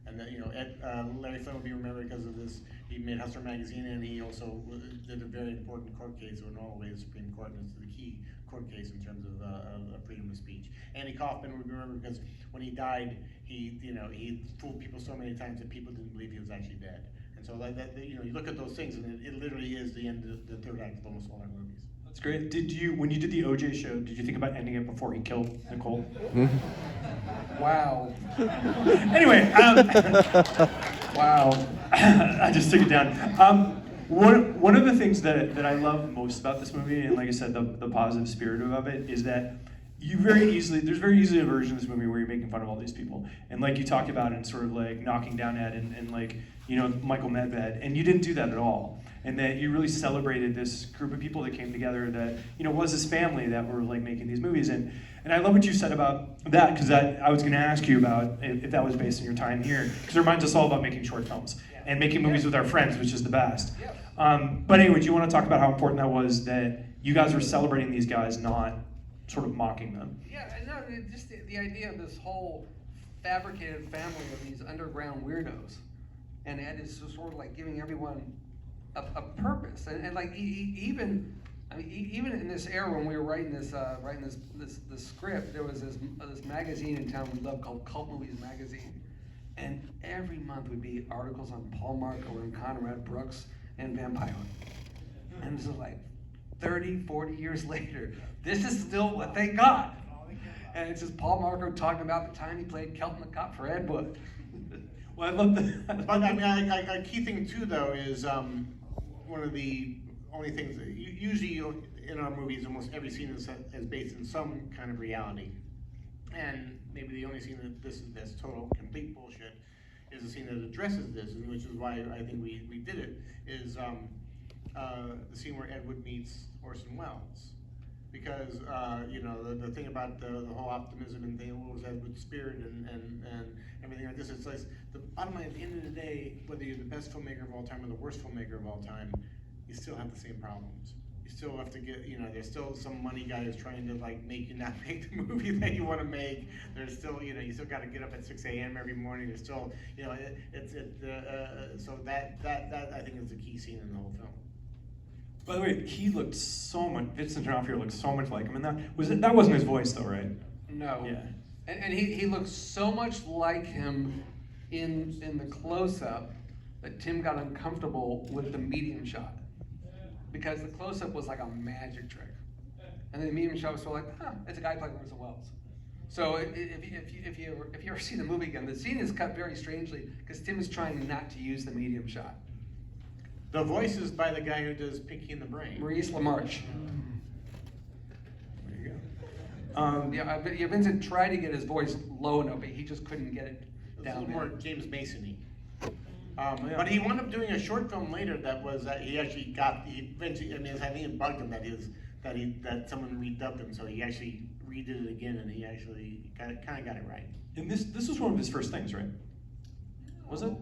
C: And then, Larry Flynn will be remembered because of this. He made Hustler magazine, and he also did a very important court case in Norway, the Supreme Court, and it's the key court case in terms of freedom of speech. Andy Kaufman would be remembered because when he died, he fooled people so many times that people didn't believe he was actually dead. And so you look at those things, and it literally is the end of the third act of almost all our movies.
A: That's great. When you did the OJ show, did you think about ending it before he killed Nicole?
D: Wow.
A: Anyway,
D: wow.
A: I just took it down. One of the things that I love most about this movie, and like I said, the positive spirit of it, is that there's very easily a version of this movie where you're making fun of all these people, and like you talked about, and sort of like knocking down Ed and like Michael Medved, and you didn't do that at all. And that you really celebrated this group of people that came together that was this family that were like making these movies. And I love what you said about that, because I was going to ask you about if that was based on your time here, because it reminds us all about making short films and making movies with our friends, which is the best. But anyway, do you want to talk about how important that was, that you guys were celebrating these guys, not sort of mocking them?
D: Yeah, no, just the idea of this whole fabricated family of these underground weirdos, and Ed is sort of like giving everyone a purpose, and like even in this era when we were writing this script, there was this magazine in town we loved called Cult Movies Magazine, and every month would be articles on Paul Marco and Conrad Brooks and Vampire, and this is like 30, 40 years later, this is still what they got, and it's just Paul Marco talking about the time he played Kelton the Cop for Ed Wood.
A: Well, I love that.
C: But I mean, a key thing too, though, is one of the only things that usually in our movies, almost every scene is based in some kind of reality. And maybe the only scene that's total, complete bullshit is the scene that addresses this, and which is why I think we did it, is the scene where Ed Wood meets Orson Welles. Because, the thing about the whole optimism and thing, what was Ed Wood's spirit and everything like this, it's like, the bottom line, at the end of the day, whether you're the best filmmaker of all time or the worst filmmaker of all time, you still have the same problems. You still have to get, there's still some money guy who's trying to like make you not make the movie that you want to make. There's still, you still got to get up at 6 a.m. every morning. There's still, so that I think is the key scene in the whole film.
A: By the way, he looked so much. Vincent D'Onofrio looked so much like him, and that wasn't his voice though, right?
D: No.
A: Yeah.
D: And he looks so much like him in the close-up that Tim got uncomfortable with the medium shot, because the close-up was like a magic trick, and then the medium shot was sort of like, it's a guy playing Orson Welles. So if you ever see the movie again, the scene is cut very strangely because Tim is trying not to use the medium shot.
C: The voice is by the guy who does Pinky and the Brain.
D: Maurice LaMarche.
A: There you go.
D: Yeah, Vincent tried to get his voice low enough, but he just couldn't get it
C: It's a
D: down
C: little
D: there.
C: more James Mason-y. But he wound up doing a short film later that was he actually got eventually. I mean, I think it bugged him that someone redubbed him, so he actually redid it again, and he actually kind of got it right.
A: And this was one of his first things, right? Was it?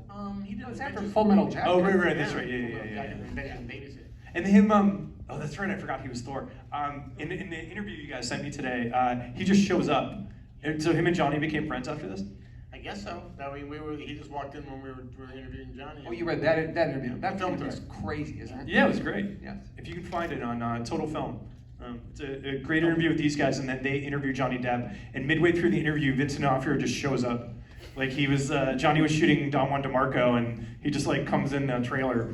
C: He did
D: It's after
C: Adventures-
D: Full Metal Jacket.
A: Oh, right, that's right. Yeah.
C: Adventures in Babysit.
A: And him, oh, that's right, I forgot he was Thor. In the interview you guys sent me today, he just shows up. And so him and Johnny became friends after this?
C: I guess so. I mean, he just walked in when we were interviewing Johnny.
D: Oh, you read that interview? That
C: Film
D: film is
C: thread.
D: crazy, isn't it?
A: Yeah, it was great.
D: Yes.
A: If you can find it on Total Film. It's a great interview with these guys, and then they interview Johnny Depp. And midway through the interview, Vincent D'Onofrio just shows up. Like Johnny was shooting Don Juan DeMarco, and he just like comes in the trailer.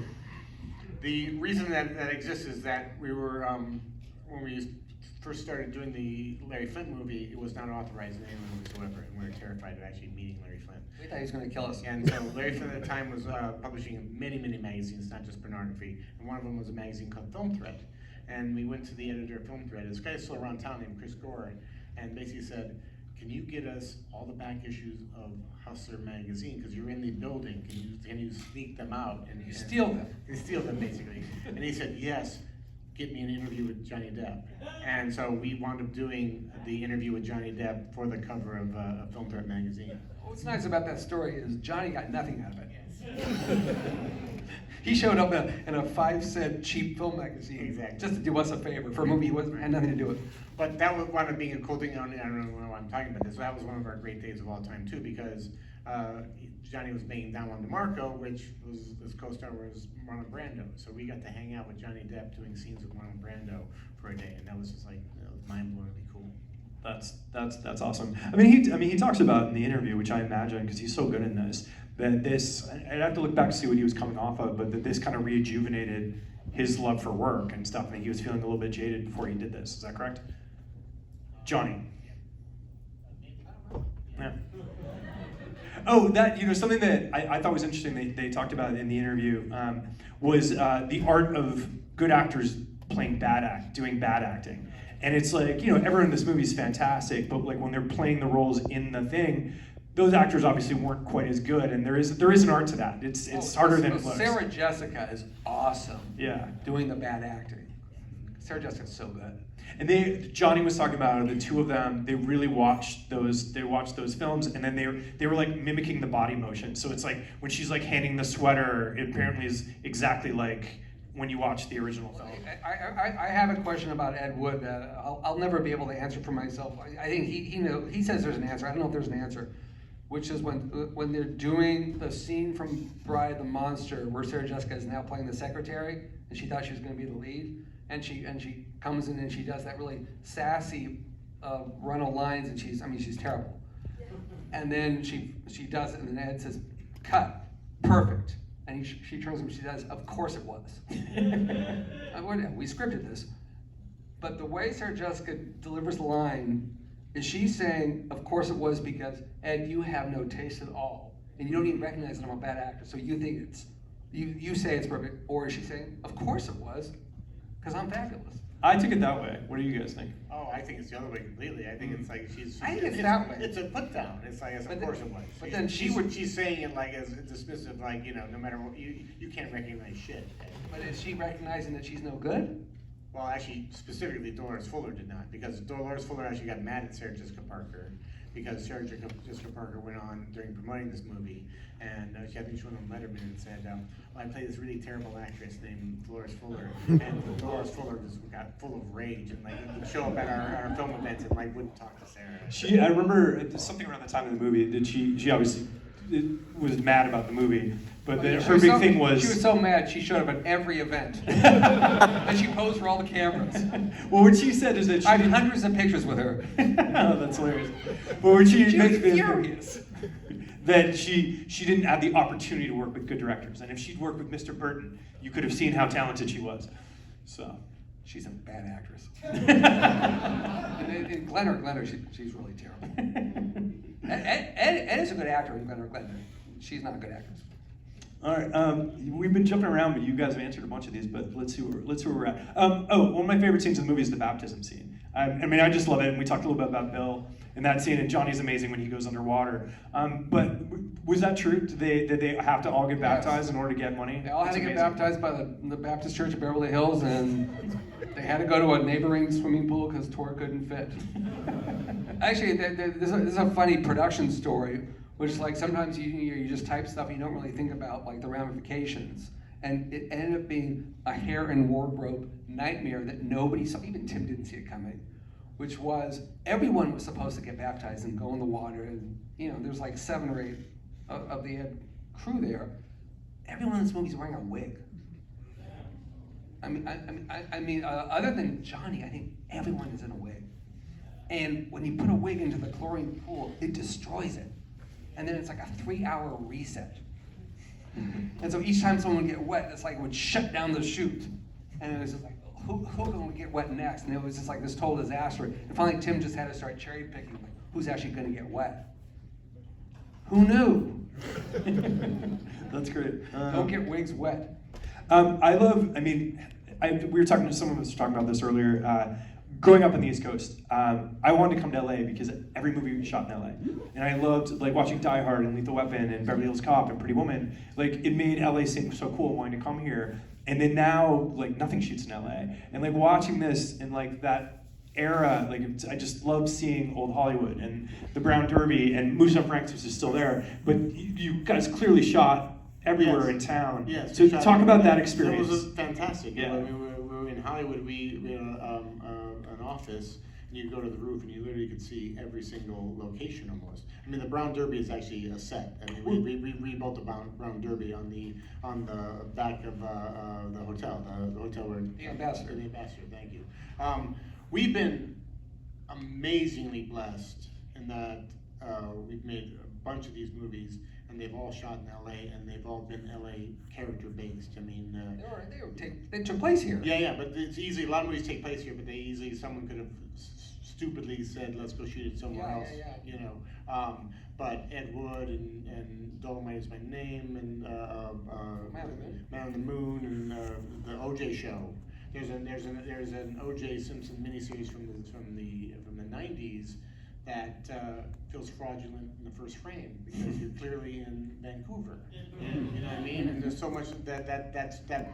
C: The reason that exists is that we were, when we first started doing the Larry Flint movie, it was not authorized in anyone whatsoever, and we were terrified of actually meeting Larry Flint.
D: We thought he was going to kill us.
C: And so Larry Flint at the time was publishing many magazines, not just pornography, and one of them was a magazine called Film Threat. And we went to the editor of Film Threat, this guy's still around town named Chris Gore, and basically said, can you get us all the back issues of Hustler magazine, because you're in the building, can you sneak them out? And
D: You steal them.
C: You steal them, basically. And he said, yes, get me an interview with Johnny Depp. And so we wound up doing the interview with Johnny Depp for the cover of Film Threat magazine.
D: What's nice about that story is Johnny got nothing out of it. He showed up in a 5-cent cheap film magazine,
C: Exactly.
D: just to do us a favor for a movie he had nothing to do with.
C: But that wound up being a cool thing. I don't know why I'm talking about this. That was one of our great days of all time too, because Johnny was making Don Juan DeMarco, which was his co-star was Marlon Brando. So we got to hang out with Johnny Depp doing scenes with Marlon Brando for a day, and that was just like mind-blowingly cool.
A: That's awesome. I mean, he talks about in the interview, which I imagine because he's so good in this, that this, I'd have to look back to see what he was coming off of, but that this kind of rejuvenated his love for work and stuff, and he was feeling a little bit jaded before he did this. Is that correct? Johnny. Yeah. Oh, something that I thought was interesting they talked about in the interview was the art of good actors doing bad acting. And it's like, everyone in this movie is fantastic, but like when they're playing the roles in the thing, those actors obviously weren't quite as good, and there is an art to that. It's harder than it looks.
D: Sarah Jessica is awesome.
A: Yeah.
D: Doing the bad acting. Sarah Jessica's so good.
A: And Johnny was talking about the two of them. They really watched those. They watched those films, and then they were like mimicking the body motion. So it's like when she's like handing the sweater, it apparently is exactly like when you watch the original film.
D: I have a question about Ed Wood that I'll never be able to answer for myself. I think he says there's an answer. I don't know if there's an answer, which is when they're doing the scene from Bride of the Monster where Sarah Jessica is now playing the secretary, and she thought she was going to be the lead, and she comes in and she does that really sassy run of lines, and she's terrible. And then she does it, and then Ed says, "Cut, perfect." And she turns to him and she says, "Of course it was." We scripted this. But the way Sarah Jessica delivers the line is she's saying, "Of course it was because, Ed, you have no taste at all. And you don't even recognize that I'm a bad actor. So you think you say it's perfect." Or is she saying, "Of course it was, because I'm fabulous."
A: I took it that way. What do you guys think?
C: Oh, I think it's the other way completely. I think it's like she's.
D: I think it's that way.
C: It's a put down. It's like, of course it was.
D: But then she's
C: saying it like as dismissive, like, you know, no matter what, you can't recognize shit.
D: But is she recognizing that she's no good?
C: Well, actually, specifically Dolores Fuller did not, because Dolores Fuller actually got mad at Sarah Jessica Parker because Sarah Jessica Parker went on during promoting this movie, and I think she went on Letterman and said, well, I play this really terrible actress named Dolores Fuller, and Dolores Fuller just got full of rage and like would show up at our film events and like wouldn't talk to Sarah.
A: I remember something around the time of the movie that she obviously was mad about the movie, but her big thing was...
D: She was so mad, she showed up at every event. And she posed for all the cameras.
A: Well, what she said is that
D: I have hundreds of pictures with her.
A: Oh, that's hilarious. But what she
D: was
A: mentioned is
D: furious.
A: that she didn't have the opportunity to work with good directors. And if she'd worked with Mr. Burton, you could have seen how talented she was. So,
D: she's a bad actress. and Glenn, she's really terrible. Ed is a good actor in Glenn. She's not a good actress.
A: All right, we've been jumping around, but you guys have answered a bunch of these. But let's see where we're at. One of my favorite scenes in the movie is the baptism scene. I mean, I just love it. And we talked a little bit about Bill in that scene, and Johnny's amazing when he goes underwater. But was that true? Did they have to all get baptized in order to get money?
D: They all had to get baptized by the Baptist Church of Beverly Hills, and they had to go to a neighboring swimming pool because Tor couldn't fit. Actually, there's a funny production story, which is like sometimes you just type stuff and you don't really think about like the ramifications. And it ended up being a hair and wardrobe nightmare that nobody saw. Even Tim didn't see it coming, which was everyone was supposed to get baptized and go in the water. And there's like 7 or 8 of the crew there. Everyone in this movie is wearing a wig. I mean, other than Johnny, I think everyone is in a wig. And when you put a wig into the chlorine pool, it destroys it. And then it's like a 3-hour reset. And so each time someone would get wet, it's like it would shut down the chute. And it was just like, who can we get wet next? And it was just like this total disaster. And finally Tim just had to start cherry picking, like, who's actually gonna get wet? Who knew?
A: That's great.
D: Don't get wigs wet.
A: We were talking to some of us were talking about this earlier. Growing up on the East Coast, I wanted to come to LA because every movie was shot in LA, and I loved like watching Die Hard and Lethal Weapon and Beverly Hills Cop and Pretty Woman. Like it made LA seem so cool, wanting to come here. And then now, like nothing shoots in LA, and like watching this in like that era, like I just love seeing old Hollywood and the Brown Derby and Moose and Frank's, which is still there. But you guys clearly shot everywhere in town.
C: Yes.
A: So talk about that experience.
C: It was fantastic.
A: Yeah.
C: I mean, we were in Hollywood. We had an office, and you go to the roof, and you literally could see every single location almost. I mean, the Brown Derby is actually a set. I mean, we rebuilt the Brown Derby on the back of the hotel, the hotel where
D: The Ambassador.
C: The Ambassador. Thank you. We've been amazingly blessed in that we've made a bunch of these movies, and they've all shot in LA, and they've all been LA character based. I mean,
D: They took place here.
C: yeah, but it's easy. A lot of movies take place here, but someone could have stupidly said, "Let's go shoot it somewhere else."
D: Yeah.
C: You know. But Ed Wood and Dolomite Is My Name and Man on the Moon and the OJ Show. There's an OJ Simpson miniseries from the 90s that feels fraudulent in the first frame because you're clearly in Vancouver. You know what I mean? And there's so much that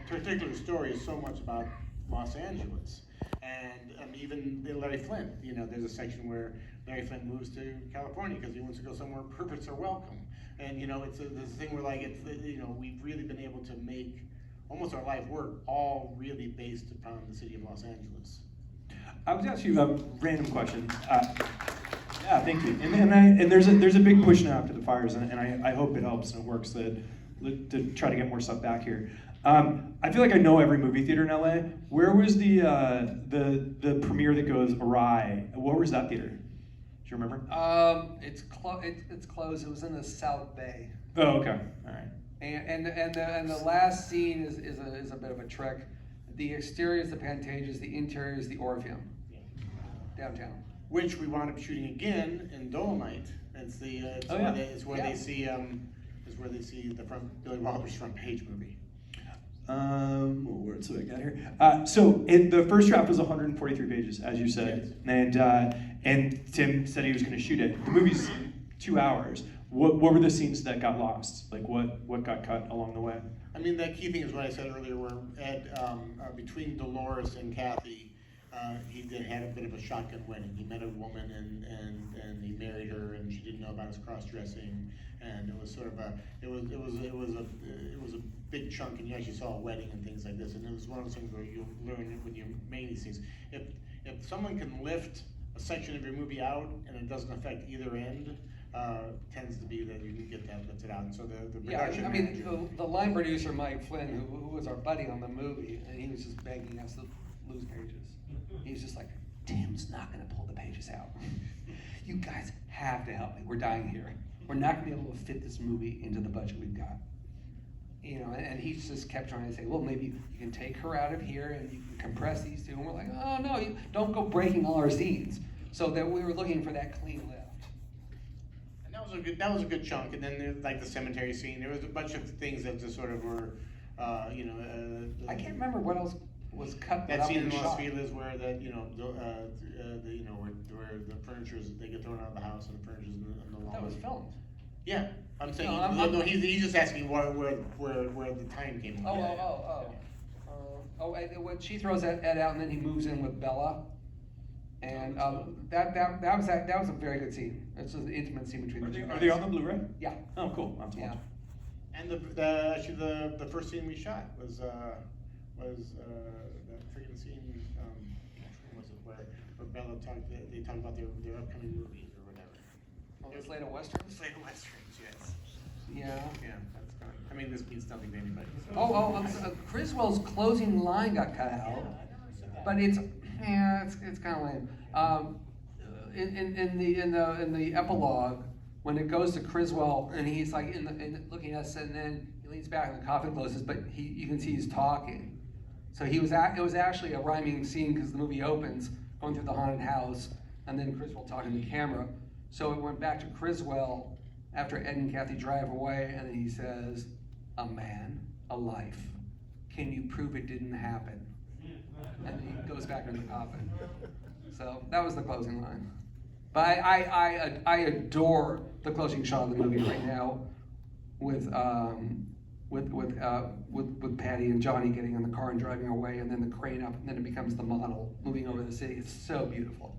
C: particular story is so much about Los Angeles. And even Larry Flint, there's a section where Larry Flint moves to California because he wants to go somewhere purpose are welcome. And there's a thing where like we've really been able to make almost our life work all really based upon the city of Los Angeles.
A: I was asking you a random question. Yeah, thank you. And there's a big push now after the fires, and I hope it helps and it works to try to get more stuff back here. I feel like I know every movie theater in LA. Where was the premiere that goes awry? Where was that theater? Do you remember?
D: It's closed. It was in the South Bay.
A: Oh, okay. All right.
D: And the last scene is a bit of a trick. The exterior is the Pantages, the interior is the Orpheum, downtown.
C: Which we wound up shooting again in Dolomite. It's where they see the Billy Wilder's front page movie.
A: What do I got here? The first draft was 143 pages, as you said, and Tim said he was going to shoot it. The movie's 2 hours. What were the scenes that got lost? Like what got cut along the way?
C: I mean, the key thing is what I said earlier, where Ed, between Dolores and Kathy, he had a bit of a shotgun wedding. He met a woman and he married her, and she didn't know about his cross-dressing, and it was sort of it was a big chunk, and you actually saw a wedding and things like this, and it was one of those things where you learn when you make these things. If someone can lift a section of your movie out and it doesn't affect either end, tends to be that you can get that lifted out. And so the production manager,
D: the line producer Mike Flynn, who was our buddy on the movie, and he was just begging us to lose pages. He's just like, Tim's not going to pull the pages out. You guys have to help me. We're dying here. We're not going to be able to fit this movie into the budget we've got. You know, and he just kept trying to say, well, maybe you can take her out of here and you can compress these two. And we're like, oh no, you don't go breaking all our scenes. So that we were looking for that clean lift.
C: and that was a good chunk. And then there's like the cemetery scene. There was a bunch of things that just sort of were,
D: I can't remember what else was cut.
C: That scene in Los
D: shot.
C: Feliz where where the furniture's, they get thrown out of the house and the furniture's in the lawn.
D: That was filmed.
C: Yeah, I'm saying.
D: No,
C: He's just asking where the time came from.
D: When she throws Ed out and then he moves in with Bella, and that was a very good scene. It's an intimate scene between the two.
A: Are they on the Blu-ray?
D: Yeah.
A: Oh, cool. That's
D: Yeah.
C: And the first scene we shot was that freaking scene. Which one was it where Bella they talk about their upcoming movies or whatever.
D: Oh, the Slate of Westerns?
C: Slate of Westerns, yes.
D: Yeah.
C: Yeah, that's kind of. I mean, this means nothing to anybody. So.
D: Criswell's closing line got cut out, but it's kind of lame. In the epilogue, when it goes to Criswell and he's like looking at us, and then he leans back and the coffin closes, but you can see he's talking. So it was actually a rhyming scene because the movie opens going through the haunted house, and then Criswell talking to the camera. So it went back to Criswell after Ed and Kathy drive away, and then he says, "A man, a life. Can you prove it didn't happen?" And he goes back in the coffin. So that was the closing line. But I adore the closing shot of the movie right now, with Patty and Johnny getting in the car and driving away, and then the crane up, and then it becomes the model moving over the city. It's so beautiful.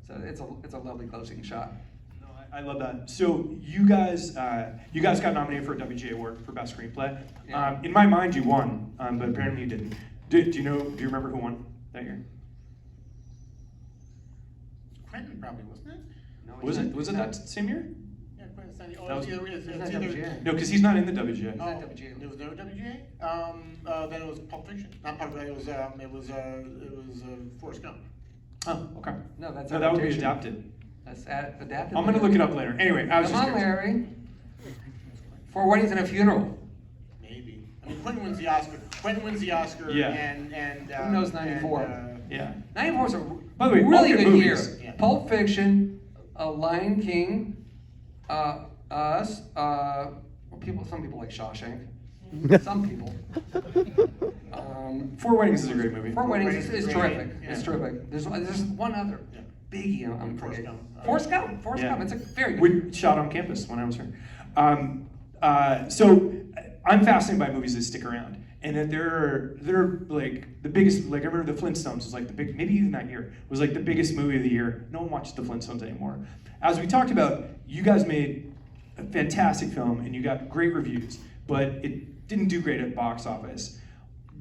D: So it's a lovely closing shot.
A: No, I love that. So you guys got nominated for a WGA award for best screenplay.
D: Yeah.
A: In my mind, you won, but apparently you didn't. Do you remember who won that year?
C: Quentin probably, wasn't it?
D: No,
A: Was it that same year?
C: Yeah, Quentin's not.
A: That was-
C: it's
D: It's not
C: either.
D: WGA.
A: No, because he's not in the WGA.
D: It's not WGA.
C: There was no WGA. Then it was Pulp Fiction. Not Pulp Fiction. It was Forrest Gump.
A: Oh, okay.
D: No, that's
A: No, that would be
D: adaptation.
A: adapted.
D: That's adapted.
A: I'm gonna look it up later. Anyway, I was
D: Come
A: just
D: on,
A: curious.
D: Larry. 4 Weddings and a Funeral.
C: Maybe. I mean, Quentin wins the Oscar.
A: Yeah.
C: And
D: Who knows 94?
A: Yeah.
D: 94 is a
A: By the way, all
D: really
A: your
D: good
A: movies.
D: year.
C: Yeah.
D: Pulp Fiction, Lion King, Us. Some people like Shawshank. Some people.
A: 4 Weddings is a great movie.
D: 4 Weddings is
C: Great.
D: terrific.
C: Yeah.
D: It's terrific. There's one other
C: Yeah.
D: biggie I'm
C: Forrest
D: forgetting.
C: Gump.
D: Forrest Gump. Forrest
A: Yeah.
D: Gump. It's a very good.
A: We shot on campus when I was here. So I'm fascinated by movies that stick around, and that they're like the biggest. Like I remember the Flintstones was like maybe even that year was like the biggest movie of the year. No one watches the Flintstones anymore. As we talked about, you guys made a fantastic film and you got great reviews, but it didn't do great at box office.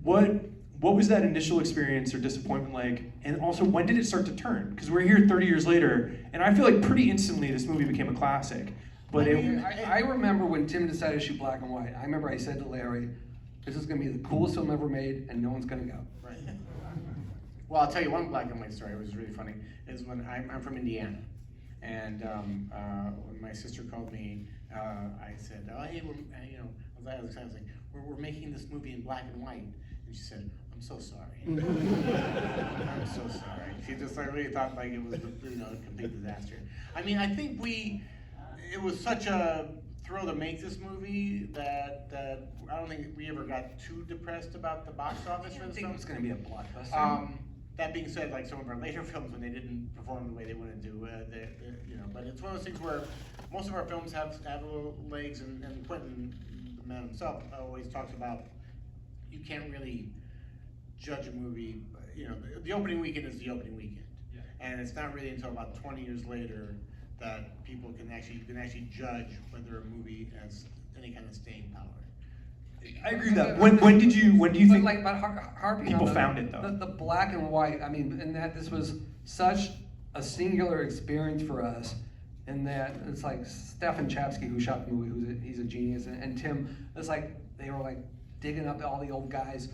A: What was that initial experience or disappointment like? And also, when did it start to turn? Because we're here 30 years later, and I feel like pretty instantly this movie became a classic. But
D: I remember when Tim decided to shoot black and white. I remember I said to Larry, "This is going to be the coolest film ever made, and no one's going to go."
C: Right. Well, I'll tell you one black and white story. It was really funny. Is when I'm from Indiana, and when my sister called me, I said, "Oh, hey, I was excited. I was like, we're making this movie in black and white," and she said, "I'm so sorry." I'm so sorry. She just really thought like it was a complete disaster. I mean, I think it was such a thrilled to make this movie that I don't think we ever got too depressed about the box office for
D: I
C: this
D: think
C: film.
D: it was going to be a blockbuster.
C: That being said, like some of our later films, when they didn't perform the way they wanted to do, but it's one of those things where most of our films have little legs, and Quentin, the man himself, always talks about you can't really judge a movie. The opening weekend is the opening weekend, and it's not really until about 20 years later that you can actually judge whether a movie has any kind of staying power.
A: I agree with that. When do you think
D: harping
A: people
D: on
A: found it though?
D: The black and white. I mean, and that this was such a singular experience for us, and that it's like Stefan Chapsky, who shot the movie, he's a genius, and Tim. It's like they were like digging up all the old guys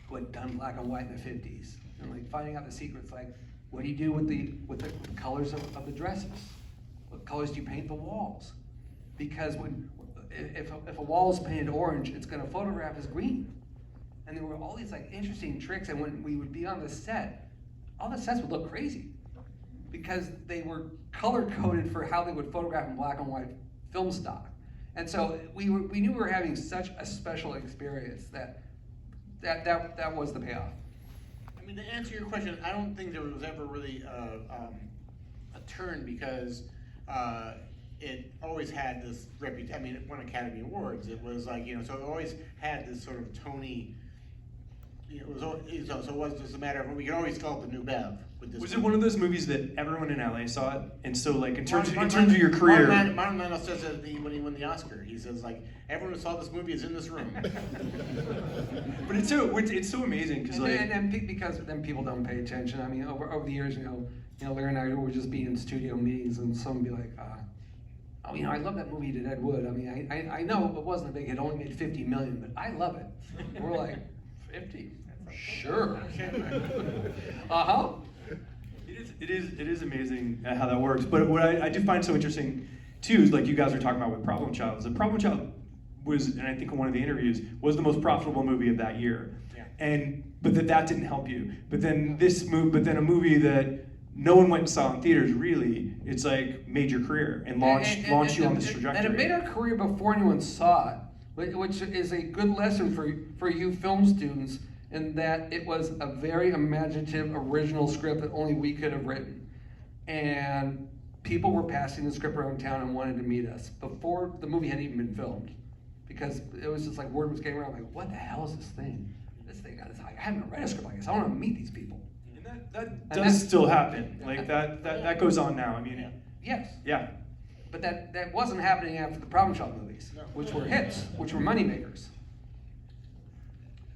D: who had done black and white in the '50s, and like finding out the secrets. Like, what do you do with the colors of the dresses? What colors do you paint the walls? Because if a wall is painted orange, it's going to photograph as green. And there were all these like interesting tricks, and when we would be on the set, all the sets would look crazy because they were color coded for how they would photograph in black and white film stock. And so we knew we were having such a special experience that was the payoff.
C: I mean, to answer your question, I don't think there was ever really a turn, because it always had this reputation. I mean, it won Academy Awards. It was like, so it always had this sort of Tony. It was so it was just a matter of, we could always call it the new Bev with this.
A: Was it one of those movies that everyone in LA saw it, and so like in terms of your career?
C: Martin Landau says that when he won the Oscar, he says like everyone who saw this movie is in this room.
A: But it's so amazing because
D: because then people don't pay attention. I mean, over the years, Larry and I would just be in studio meetings, and someone would be like, "Oh, I love that movie you did, Ed Wood. I mean, I know it wasn't a big hit, only made 50 million, but I love it." And we're like, 50? Sure.
A: It is amazing how that works. But what I do find so interesting too is, like you guys are talking about with Problem Child. The Problem Child was, and I think in one of the interviews, was the most profitable movie of that year. Yeah. But that didn't help you. But then a movie that no one went and saw in theaters, really, it's like made your career and launched you on this trajectory.
D: And it made our career before anyone saw it, which is a good lesson for you film students, in that it was a very imaginative, original script that only we could have written. And people were passing the script around town and wanted to meet us before the movie had even been filmed. Because it was just like, word was getting around, like, what the hell is this thing? I haven't read a script like this. I want to meet these people.
A: And that does still happen. Like that goes on now. I mean,
D: yes.
A: Yeah.
D: But that wasn't happening after the Problem Child movies, which were hits, which were moneymakers.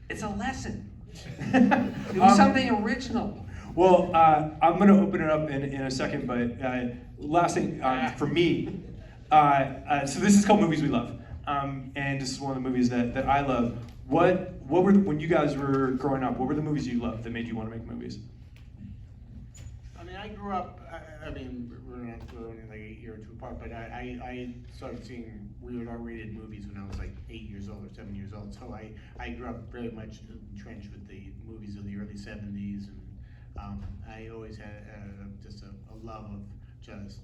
D: It's a lesson. Do something original.
A: Well, I'm going to open it up in a second, but last thing for me. So this is called Movies We Love, and this is one of the movies that I love. What were when you guys were growing up? What were the movies you loved that made you want to make movies?
C: I mean, I grew up. We're only like a year or two apart, but I started seeing weird R-rated movies when I was like 8 years old or 7 years old. So I grew up very much entrenched with the movies of the early '70s, and I always had just a love of just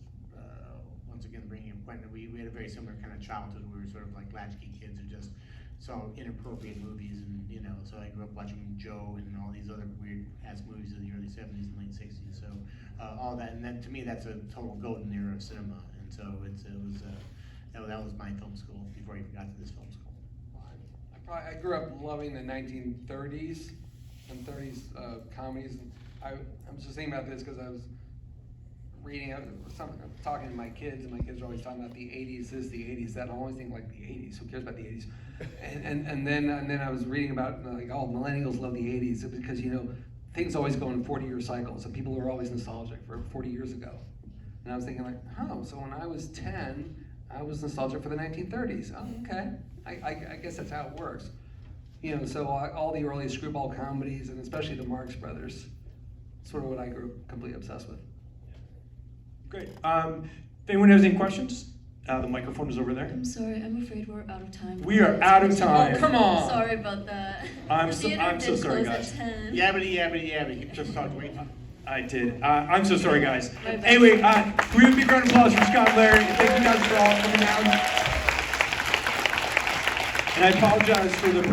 C: once again bringing in Quentin. We had a very similar kind of childhood. We were sort of like latchkey kids who just saw inappropriate movies, and so I grew up watching Joe and all these other weird ass movies of the early '70s and late '60s. So all that, and that to me, that's a total golden era of cinema. And so that was my film school before I even got to this film school.
D: I grew up loving the 1930s and 30s comedies. I'm just thinking about this because I was reading talking to my kids, and my kids are always talking about the 80s, the 80s, that. I always think like the 80s. Who cares about the 80s? And then I was reading about like, millennials love the 80s because things always go in 40-year cycles, and people are always nostalgic for 40 years ago. And I was thinking like, so when I was 10, I was nostalgic for the 1930s. Oh, okay. I guess that's how it works. So all the early screwball comedies, and especially the Marx Brothers, sort of what I grew up completely obsessed with.
A: Great. If anyone has any questions, the microphone is over there.
B: I'm sorry, I'm afraid we're out of time.
A: We are out of time.
D: Oh, come on.
B: Sorry about that.
A: I'm
B: The
A: so
B: theater did
A: sorry,
B: close
A: guys.
B: at 10.
C: Yabbity. You just talked way too.
A: I did. I'm so sorry, guys.
B: My bad.
A: Anyway, we have a big round of applause for Scott and Larry. Thank you guys for all coming out. And I apologize for the